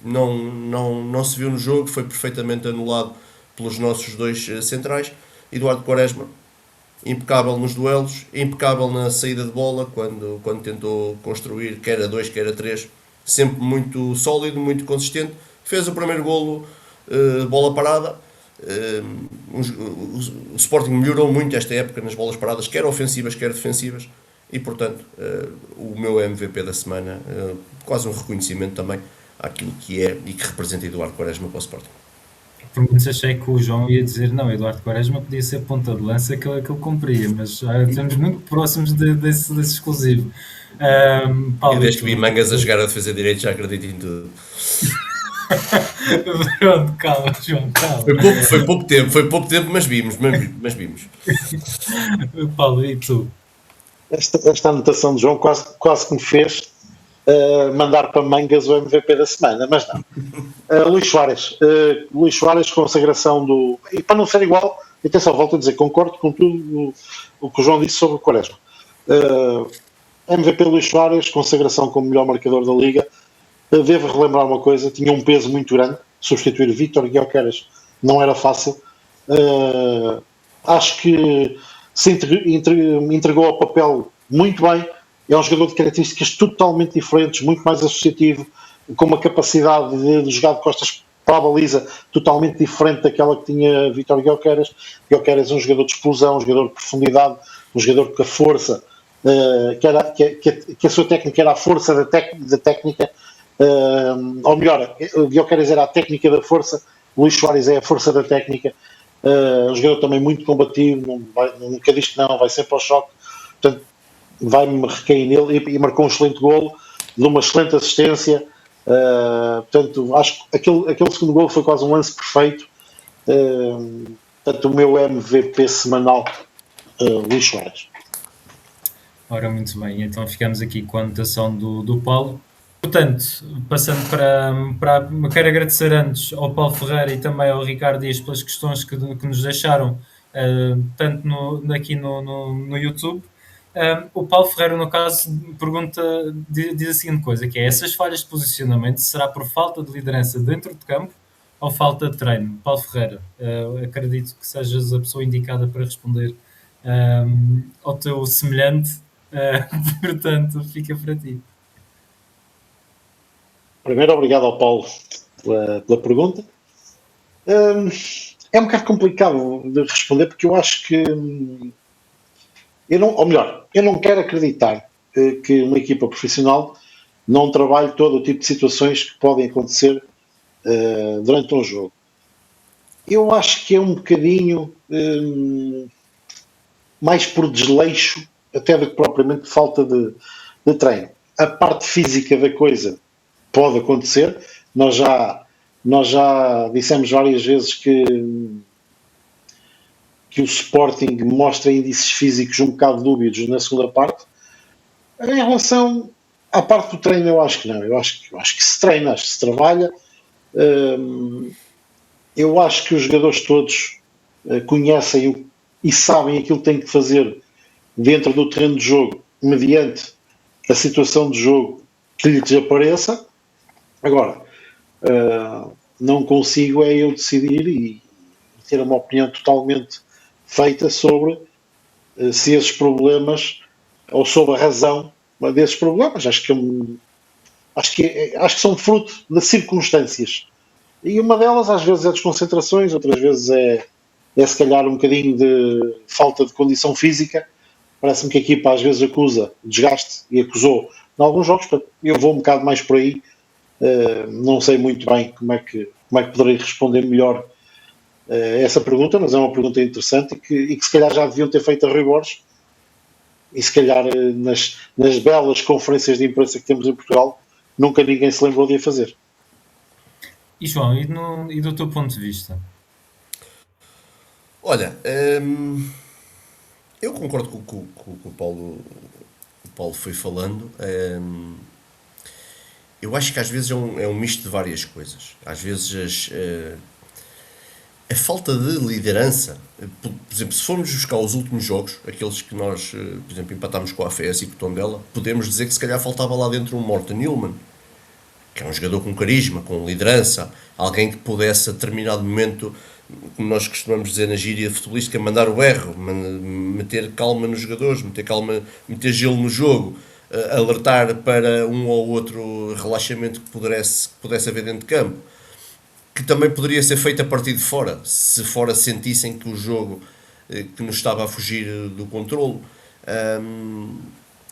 não se viu no jogo, foi perfeitamente anulado pelos nossos dois centrais. Eduardo Quaresma, impecável nos duelos, impecável na saída de bola, quando tentou construir, quer a 2, quer a 3, sempre muito sólido, muito consistente. Fez o primeiro golo, bola parada. O Sporting melhorou muito esta época nas bolas paradas, quer ofensivas, quer defensivas, e portanto o meu MVP da semana, quase um reconhecimento também àquilo que é e que representa Eduardo Quaresma para o Sporting. Por muitos achei que o João ia dizer não, Eduardo Quaresma podia ser ponta de lança que ele cumpria, mas estamos muito próximos desse exclusivo. Paulo, E desde que vi Mangas a jogar a defesa direita já acredito em tudo. Pronto, calma, João, calma. Foi pouco tempo, mas vimos. Paulo, e tu? Esta anotação de João quase que me fez mandar para Mangas o MVP da semana, mas não. Luís Soares, consagração do... E para não ser igual, atenção, volto a dizer, concordo com tudo o que o João disse sobre o Quaresma. MVP Luís Soares, consagração como melhor marcador da Liga. Devo relembrar uma coisa, tinha um peso muito grande, substituir Vítor Gyökeres não era fácil. Acho que se entregou ao papel muito bem. É um jogador de características totalmente diferentes, muito mais associativo, com uma capacidade de jogar de costas para a baliza totalmente diferente daquela que tinha Vítor Gyökeres. Gyökeres é um jogador de explosão, um jogador de profundidade, um jogador que a força, que a sua técnica era a força da técnica, ou melhor, o Gyökeres era a técnica da força, Luís Soares é a força da técnica. Um jogador também muito combativo, nunca diz que não, vai sempre ao choque, portanto vai-me recair nele, e marcou um excelente golo, de uma excelente assistência. Portanto, acho que aquele segundo golo foi quase um lance perfeito. Portanto, o meu MVP semanal, Luís Soares. Ora, muito bem, então ficamos aqui com a anotação do Paulo. Portanto, passando para quero agradecer antes ao Paulo Ferreira e também ao Ricardo Dias pelas questões que nos deixaram, tanto aqui no YouTube. O Paulo Ferreira, no caso, diz a seguinte coisa, que é: essas falhas de posicionamento será por falta de liderança dentro de campo ou falta de treino? Paulo Ferreira, acredito que sejas a pessoa indicada para responder ao teu semelhante, portanto, fica para ti. Primeiro, obrigado ao Paulo pela pergunta. É um bocado complicado de responder, porque eu acho que eu não quero acreditar que uma equipa profissional não trabalhe todo o tipo de situações que podem acontecer durante um jogo. Eu acho que é um bocadinho mais por desleixo, até do que propriamente falta de treino. A parte física da coisa pode acontecer. Nós já dissemos várias vezes que o Sporting mostra índices físicos um bocado dúbios na segunda parte. Em relação à parte do treino, eu acho que não. Eu acho que se treina, acho que se trabalha. Eu acho que os jogadores todos conhecem e sabem aquilo que têm que fazer dentro do terreno de jogo, mediante a situação de jogo que lhes apareça. Agora, não consigo é eu decidir e ter uma opinião totalmente feita sobre se esses problemas, ou sobre a razão desses problemas. Acho que são fruto de circunstâncias. E uma delas às vezes é desconcentrações, outras vezes é se calhar um bocadinho de falta de condição física. Parece-me que a equipa às vezes acusa desgaste e acusou em alguns jogos. Eu vou um bocado mais por aí. Não sei muito bem como é que poderei responder melhor essa pergunta, mas é uma pergunta interessante e que se calhar já deviam ter feito a Rui Borges, e se calhar nas belas conferências de imprensa que temos em Portugal nunca ninguém se lembrou de a fazer. E João, e do teu ponto de vista? Olha, eu concordo com o que o Paulo foi falando. Eu acho que às vezes é um misto de várias coisas. Às vezes a falta de liderança, por exemplo, se formos buscar os últimos jogos, aqueles que nós, por exemplo, empatámos com a AFS e com o Tondela, podemos dizer que se calhar faltava lá dentro um Morten Newman, que é um jogador com carisma, com liderança, alguém que pudesse a determinado momento, como nós costumamos dizer na gíria futebolística, mandar o erro, meter calma nos jogadores, meter gelo no jogo, alertar para um ou outro relaxamento que pudesse haver dentro de campo, que também poderia ser feito a partir de fora, se fora sentissem que o jogo que nos estava a fugir do controlo.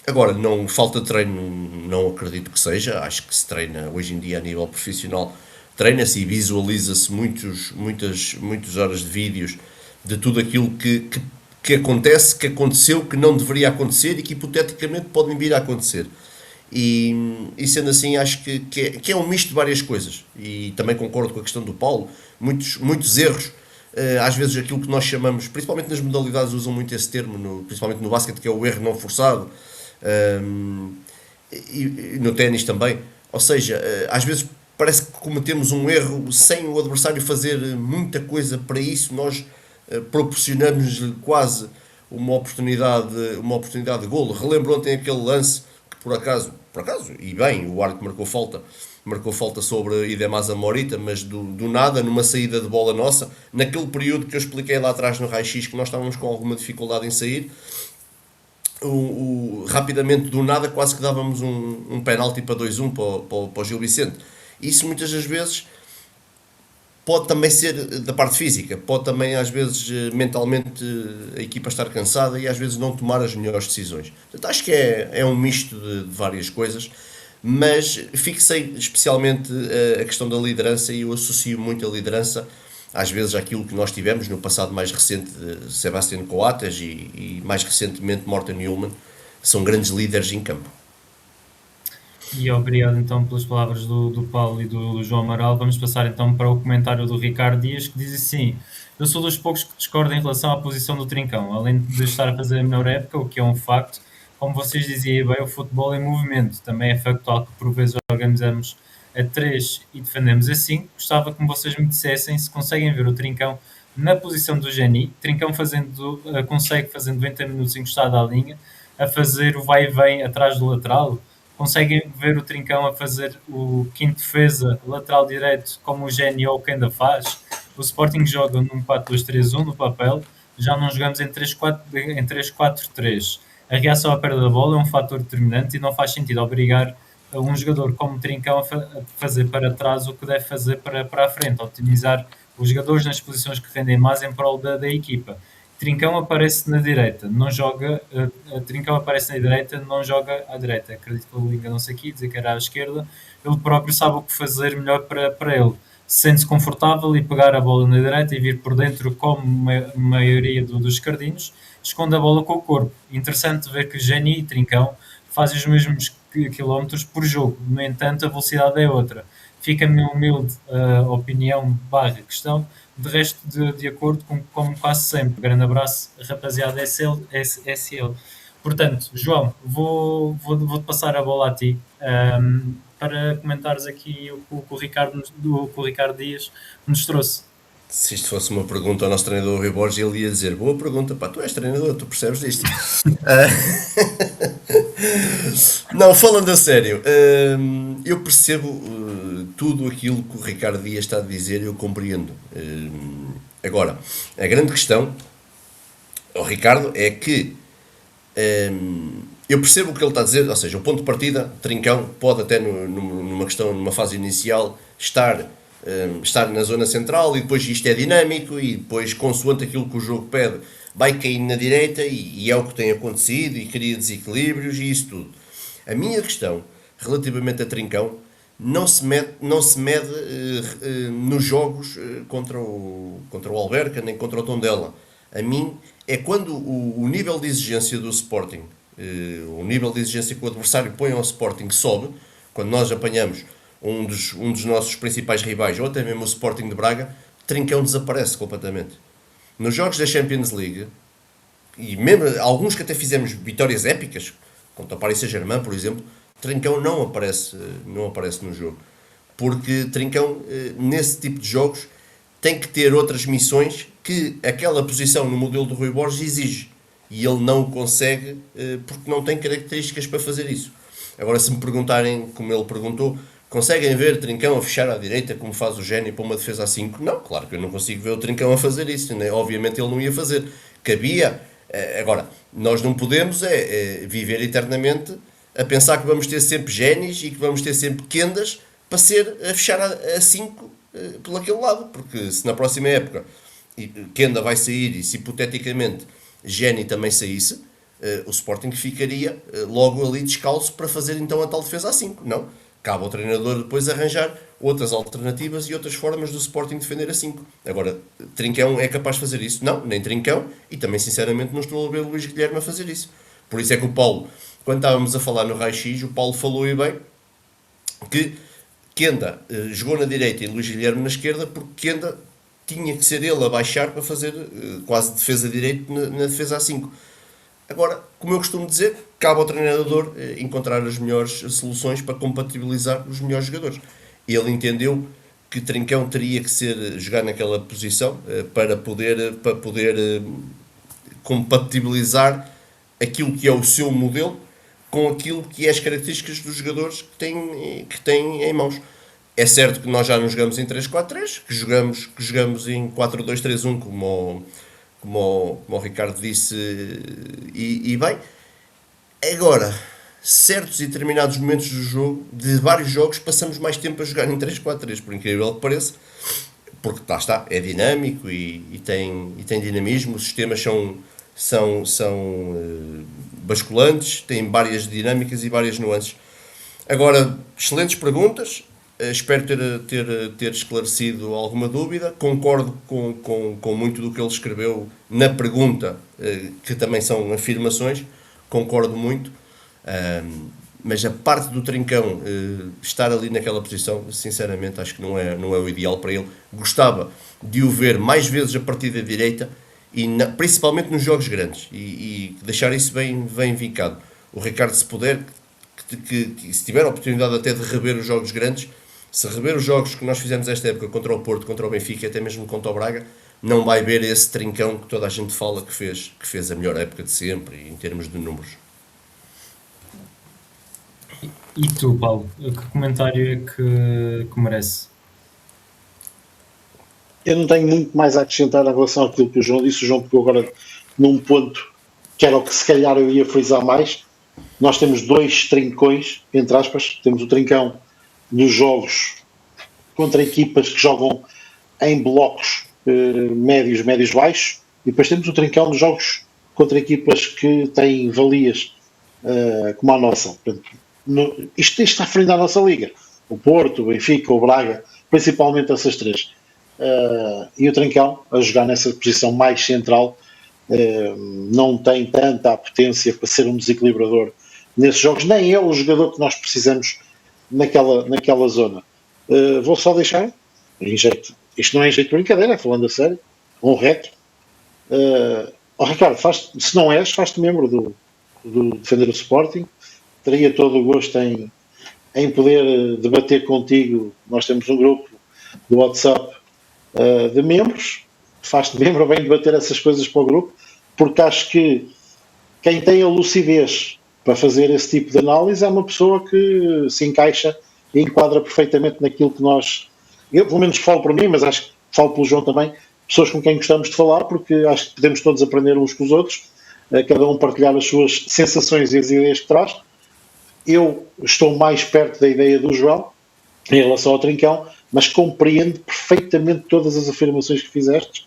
Agora, não falta de treino, não acredito que seja. Acho que se treina hoje em dia a nível profissional, treina-se e visualiza-se muitas horas de vídeos de tudo aquilo que acontece, que aconteceu, que não deveria acontecer e que hipoteticamente podem vir a acontecer. E sendo assim, acho que é um misto de várias coisas. E também concordo com a questão do Paulo, muitos erros. Às vezes aquilo que nós chamamos, principalmente nas modalidades, usam muito esse termo, principalmente no basquete, que é o erro não forçado, e no ténis também. Ou seja, às vezes parece que cometemos um erro sem o adversário fazer muita coisa para isso. Nós proporcionamos-lhe quase uma oportunidade de golo. Relembro ontem aquele lance que por acaso, e bem, o árbitro marcou falta sobre Idemasa Morita, mas do nada, numa saída de bola nossa, naquele período que eu expliquei lá atrás no raio-x, que nós estávamos com alguma dificuldade em sair, rapidamente, do nada, quase que dávamos um penalti para 2-1 para o Gil Vicente. Isso muitas das vezes pode também ser da parte física, pode também às vezes mentalmente a equipa estar cansada e às vezes não tomar as melhores decisões. Portanto, acho que é um misto de várias coisas, mas fixei especialmente a questão da liderança e eu associo muito a liderança às vezes àquilo que nós tivemos no passado mais recente de Sebastián Coates e mais recentemente Morten Newman, são grandes líderes em campo. E obrigado então pelas palavras do Paulo e do João Amaral. Vamos passar então para o comentário do Ricardo Dias, que diz assim: eu sou dos poucos que discordo em relação à posição do Trincão, além de estar a fazer a melhor época, o que é um facto. Como vocês diziam bem, o futebol é movimento, também é factual que por vezes organizamos a 3 e defendemos assim. Gostava que vocês me dissessem se conseguem ver o Trincão na posição do Geni. Trincão consegue fazer 90 minutos encostado à linha, a fazer o vai e vem atrás do lateral. Conseguem ver o Trincão a fazer o quinto defesa, lateral direito, como o Geni ou o que ainda faz. O Sporting joga num 4-2-3-1 no papel, já não jogamos em 3-4-3. A reação à perda da bola é um fator determinante e não faz sentido obrigar um jogador como o Trincão a fazer para trás o que deve fazer para a frente, otimizar os jogadores nas posições que rendem mais em prol da equipa. Trincão aparece na direita, não joga. Trincão aparece na direita, não joga à direita. Acredito que ele enganou-se aqui, dizer que era à esquerda. Ele próprio sabe o que fazer melhor para ele. sente-se confortável e pegar a bola na direita e vir por dentro, como a maioria dos esquerdinos, esconde a bola com o corpo. Interessante ver que Geni e Trincão fazem os mesmos quilómetros por jogo, no entanto a velocidade é outra. Fica a minha humilde opinião / questão, de resto de acordo com como quase sempre. Grande abraço, rapaziada SL. Portanto, João, vou-te passar a bola a ti, para comentares aqui o que o Ricardo Dias nos trouxe. Se isto fosse uma pergunta ao nosso treinador Rui Borges, ele ia dizer: boa pergunta, pá, tu és treinador, tu percebes disto. Não, falando a sério, eu percebo tudo aquilo que o Ricardo Dias está a dizer, eu compreendo. Agora, a grande questão, o Ricardo, é que eu percebo o que ele está a dizer, ou seja, o ponto de partida, Trincão pode até numa fase inicial estar na zona central, e depois isto é dinâmico, e depois, consoante aquilo que o jogo pede, vai cair na direita, e é o que tem acontecido, e cria desequilíbrios e isso tudo. A minha questão, relativamente a Trincão, não se mede nos jogos contra o Alverca, nem contra o Tondela. A mim, é quando o nível de exigência do Sporting, o nível de exigência que o adversário põe ao Sporting sobe, quando nós apanhamos um dos nossos principais rivais, ou até mesmo o Sporting de Braga, Trincão desaparece completamente. Nos jogos da Champions League, e mesmo alguns que até fizemos vitórias épicas, contra o Paris Saint-Germain, por exemplo, Trincão não aparece no jogo. Porque Trincão, nesse tipo de jogos, tem que ter outras missões que aquela posição no modelo do Rui Borges exige. E ele não o consegue porque não tem características para fazer isso. Agora, se me perguntarem, como ele perguntou, conseguem ver Trincão a fechar à direita como faz o Geni para uma defesa a 5? Não, claro que eu não consigo ver o Trincão a fazer isso, né? Obviamente ele não ia fazer. Cabia. Agora, nós não podemos viver eternamente a pensar que vamos ter sempre Genis e que vamos ter sempre Kendas para a fechar a 5 por aquele lado, porque se na próxima época Kenda vai sair e se hipoteticamente Geni também saísse, o Sporting ficaria logo ali descalço para fazer então a tal defesa a 5. Não, cabe ao treinador depois arranjar outras alternativas e outras formas do Sporting defender a 5. Agora, Trincão é capaz de fazer isso? Não, nem Trincão, e também sinceramente não estou a ver o Luís Guilherme a fazer isso. Por isso é que o Paulo, quando estávamos a falar no raio-x, o Paulo falou e bem que Kenda jogou na direita e Luís Guilherme na esquerda, porque Kenda tinha que ser ele a baixar para fazer quase defesa direito na defesa a 5. Agora, como eu costumo dizer, cabe ao treinador encontrar as melhores soluções para compatibilizar os melhores jogadores. Ele entendeu que Trincão teria que jogar naquela posição para poder compatibilizar aquilo que é o seu modelo com aquilo que é as características dos jogadores que têm em mãos. É certo que nós já não jogamos em 3-4-3, que jogamos em 4-2-3-1, como o Ricardo disse, e bem. Agora, certos e determinados momentos do jogo, de vários jogos, passamos mais tempo a jogar em 3-4-3, por incrível que pareça, porque lá está, é dinâmico e tem dinamismo, os sistemas são basculantes, têm várias dinâmicas e várias nuances. Agora, excelentes perguntas, espero ter esclarecido alguma dúvida, concordo com muito do que ele escreveu na pergunta, que também são afirmações, concordo muito, mas a parte do Trincão estar ali naquela posição, sinceramente acho que não é o ideal para ele. Gostava de o ver mais vezes a partir da direita, e principalmente nos jogos grandes, e deixar isso bem vincado. O Ricardo, se puder, que se tiver a oportunidade até de rever os jogos grandes, se rever os jogos que nós fizemos esta época contra o Porto, contra o Benfica e até mesmo contra o Braga, não vai ver esse Trincão que toda a gente fala que fez a melhor época de sempre, em termos de números. E tu, Paulo, que comentário é que merece? Eu não tenho muito mais a acrescentar em relação àquilo que o João disse. O João pegou agora num ponto que era o que se calhar eu ia frisar mais. Nós temos dois trincões, entre aspas. Temos o trincão nos jogos contra equipas que jogam em blocos médios baixos, e depois temos o trincão nos jogos contra equipas que têm valias como a nossa. Portanto, isto está à frente da nossa liga. O Porto, o Benfica, o Braga. principalmente essas três. E o Trincão, a jogar nessa posição mais central, não tem tanta apetência para ser um desequilibrador nesses jogos, nem é o jogador que nós precisamos naquela zona. Vou só deixar, em jeito, isto não é em jeito de brincadeira, falando a sério, um reto. Ricardo, se não és, faz-te membro do Defender o Sporting. Teria todo o gosto em poder debater contigo. Nós temos um grupo do WhatsApp de membros. Faz-te membro, vem debater essas coisas para o grupo, porque acho que quem tem a lucidez para fazer esse tipo de análise é uma pessoa que se encaixa e enquadra perfeitamente naquilo que eu pelo menos falo por mim, mas acho que falo pelo João também, pessoas com quem gostamos de falar, porque acho que podemos todos aprender uns com os outros, cada um partilhar as suas sensações e as ideias que traz. Eu estou mais perto da ideia do João em relação ao Trincão, mas compreendo perfeitamente todas as afirmações que fizeste,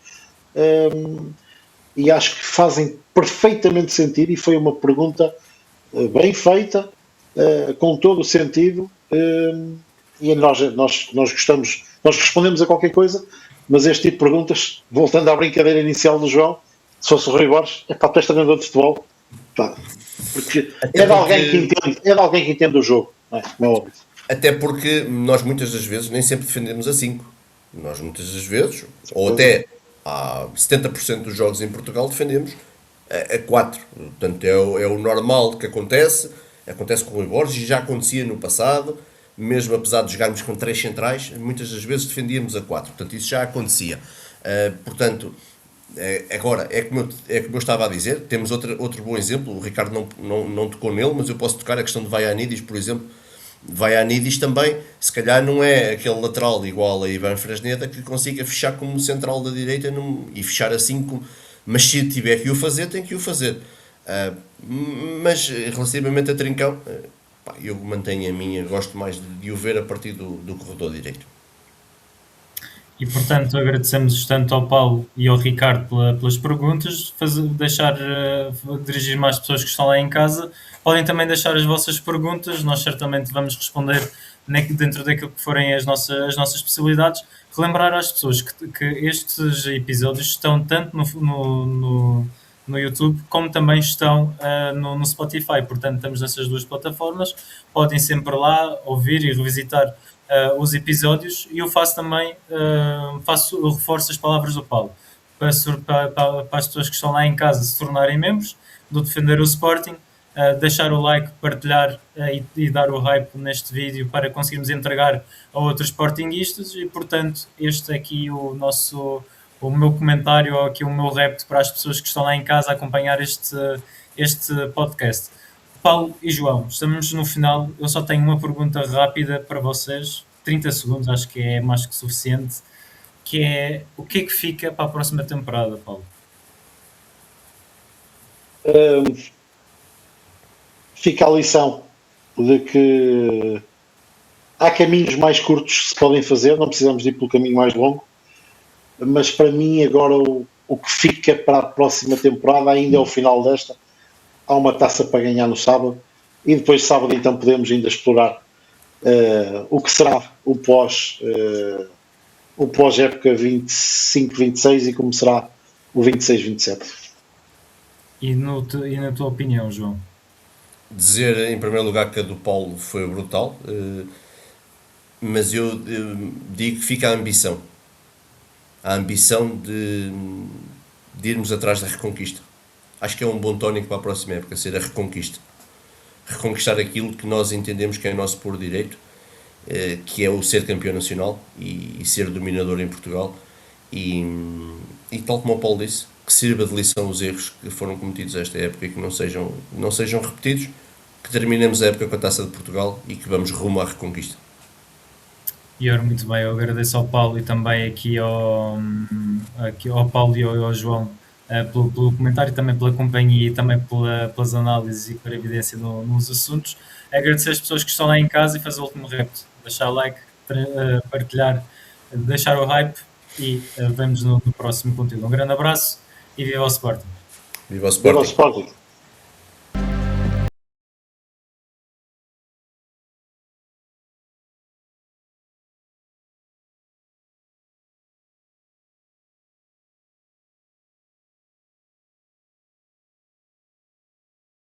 e acho que fazem perfeitamente sentido, e foi uma pergunta bem feita, com todo o sentido, e nós gostamos, nós respondemos a qualquer coisa, mas este tipo de perguntas, voltando à brincadeira inicial do João, se fosse o Rui Borges, tu és treinador de futebol, porque é de alguém que entende o jogo, não é óbvio. Até porque nós muitas das vezes nem sempre defendemos a 5. Nós muitas das vezes, ou até há 70% dos jogos em Portugal, defendemos a 4. Portanto, é o normal que acontece com o Rui Borges e já acontecia no passado, mesmo apesar de jogarmos com 3 centrais, muitas das vezes defendíamos a 4. Portanto, isso já acontecia. Portanto, agora, é como eu estava a dizer, temos outro bom exemplo, o Ricardo não tocou nele, mas eu posso tocar a questão de Vaianidis, por exemplo. Vaianidis também, se calhar não é aquele lateral igual a Ivan Fresneda que consiga fechar como central da direita e fechar assim, mas se tiver que o fazer, tem que o fazer. Mas relativamente a Trincão, eu mantenho a minha, gosto mais de o ver a partir do corredor direito. E portanto agradecemos tanto ao Paulo e ao Ricardo pelas perguntas, dirigir mais pessoas que estão lá em casa. Podem também deixar as vossas perguntas, nós certamente vamos responder dentro daquilo que forem as nossas possibilidades. Relembrar às pessoas que estes episódios estão tanto no YouTube como também estão no Spotify, portanto estamos nessas duas plataformas, podem sempre lá ouvir e revisitar os episódios, e eu faço também, reforço as palavras do Paulo, para as pessoas que estão lá em casa se tornarem membros do Defender o Sporting, deixar o like, partilhar e dar o hype neste vídeo para conseguirmos entregar a outros sportinguistas. E portanto este aqui o meu comentário, ou aqui o meu repto para as pessoas que estão lá em casa a acompanhar este podcast. Paulo e João, estamos no final. Eu só tenho uma pergunta rápida para vocês, 30 segundos, acho que é mais que suficiente, que é: o que é que fica para a próxima temporada, Paulo? Fica a lição de que há caminhos mais curtos que se podem fazer, não precisamos de ir pelo caminho mais longo, mas para mim agora o que fica para a próxima temporada ainda é o final desta. Há uma taça para ganhar no sábado, e depois de sábado então podemos ainda explorar o que será o pós-época 25-26 e como será o 26-27. E na tua opinião, João? Dizer em primeiro lugar que a do Paulo foi brutal, mas eu digo que fica a ambição de irmos atrás da reconquista. Acho que é um bom tónico para a próxima época, ser a reconquista. Reconquistar aquilo que nós entendemos que é nosso por direito, que é o ser campeão nacional e ser dominador em Portugal. E tal como o Paulo disse, que sirva de lição os erros que foram cometidos esta época e que não sejam repetidos, que terminemos a época com a Taça de Portugal e que vamos rumo à reconquista. E ora, muito bem, eu agradeço ao Paulo e também aqui ao Paulo e ao João pelo comentário, também pela companhia e também pelas análises e pela evidência nos assuntos. Agradecer as pessoas que estão lá em casa e fazer o último repto, deixar o like, partilhar, deixar o hype, e vemos no próximo conteúdo. Um grande abraço e viva o Sporting! Viva o Sporting! Viva o Sporting!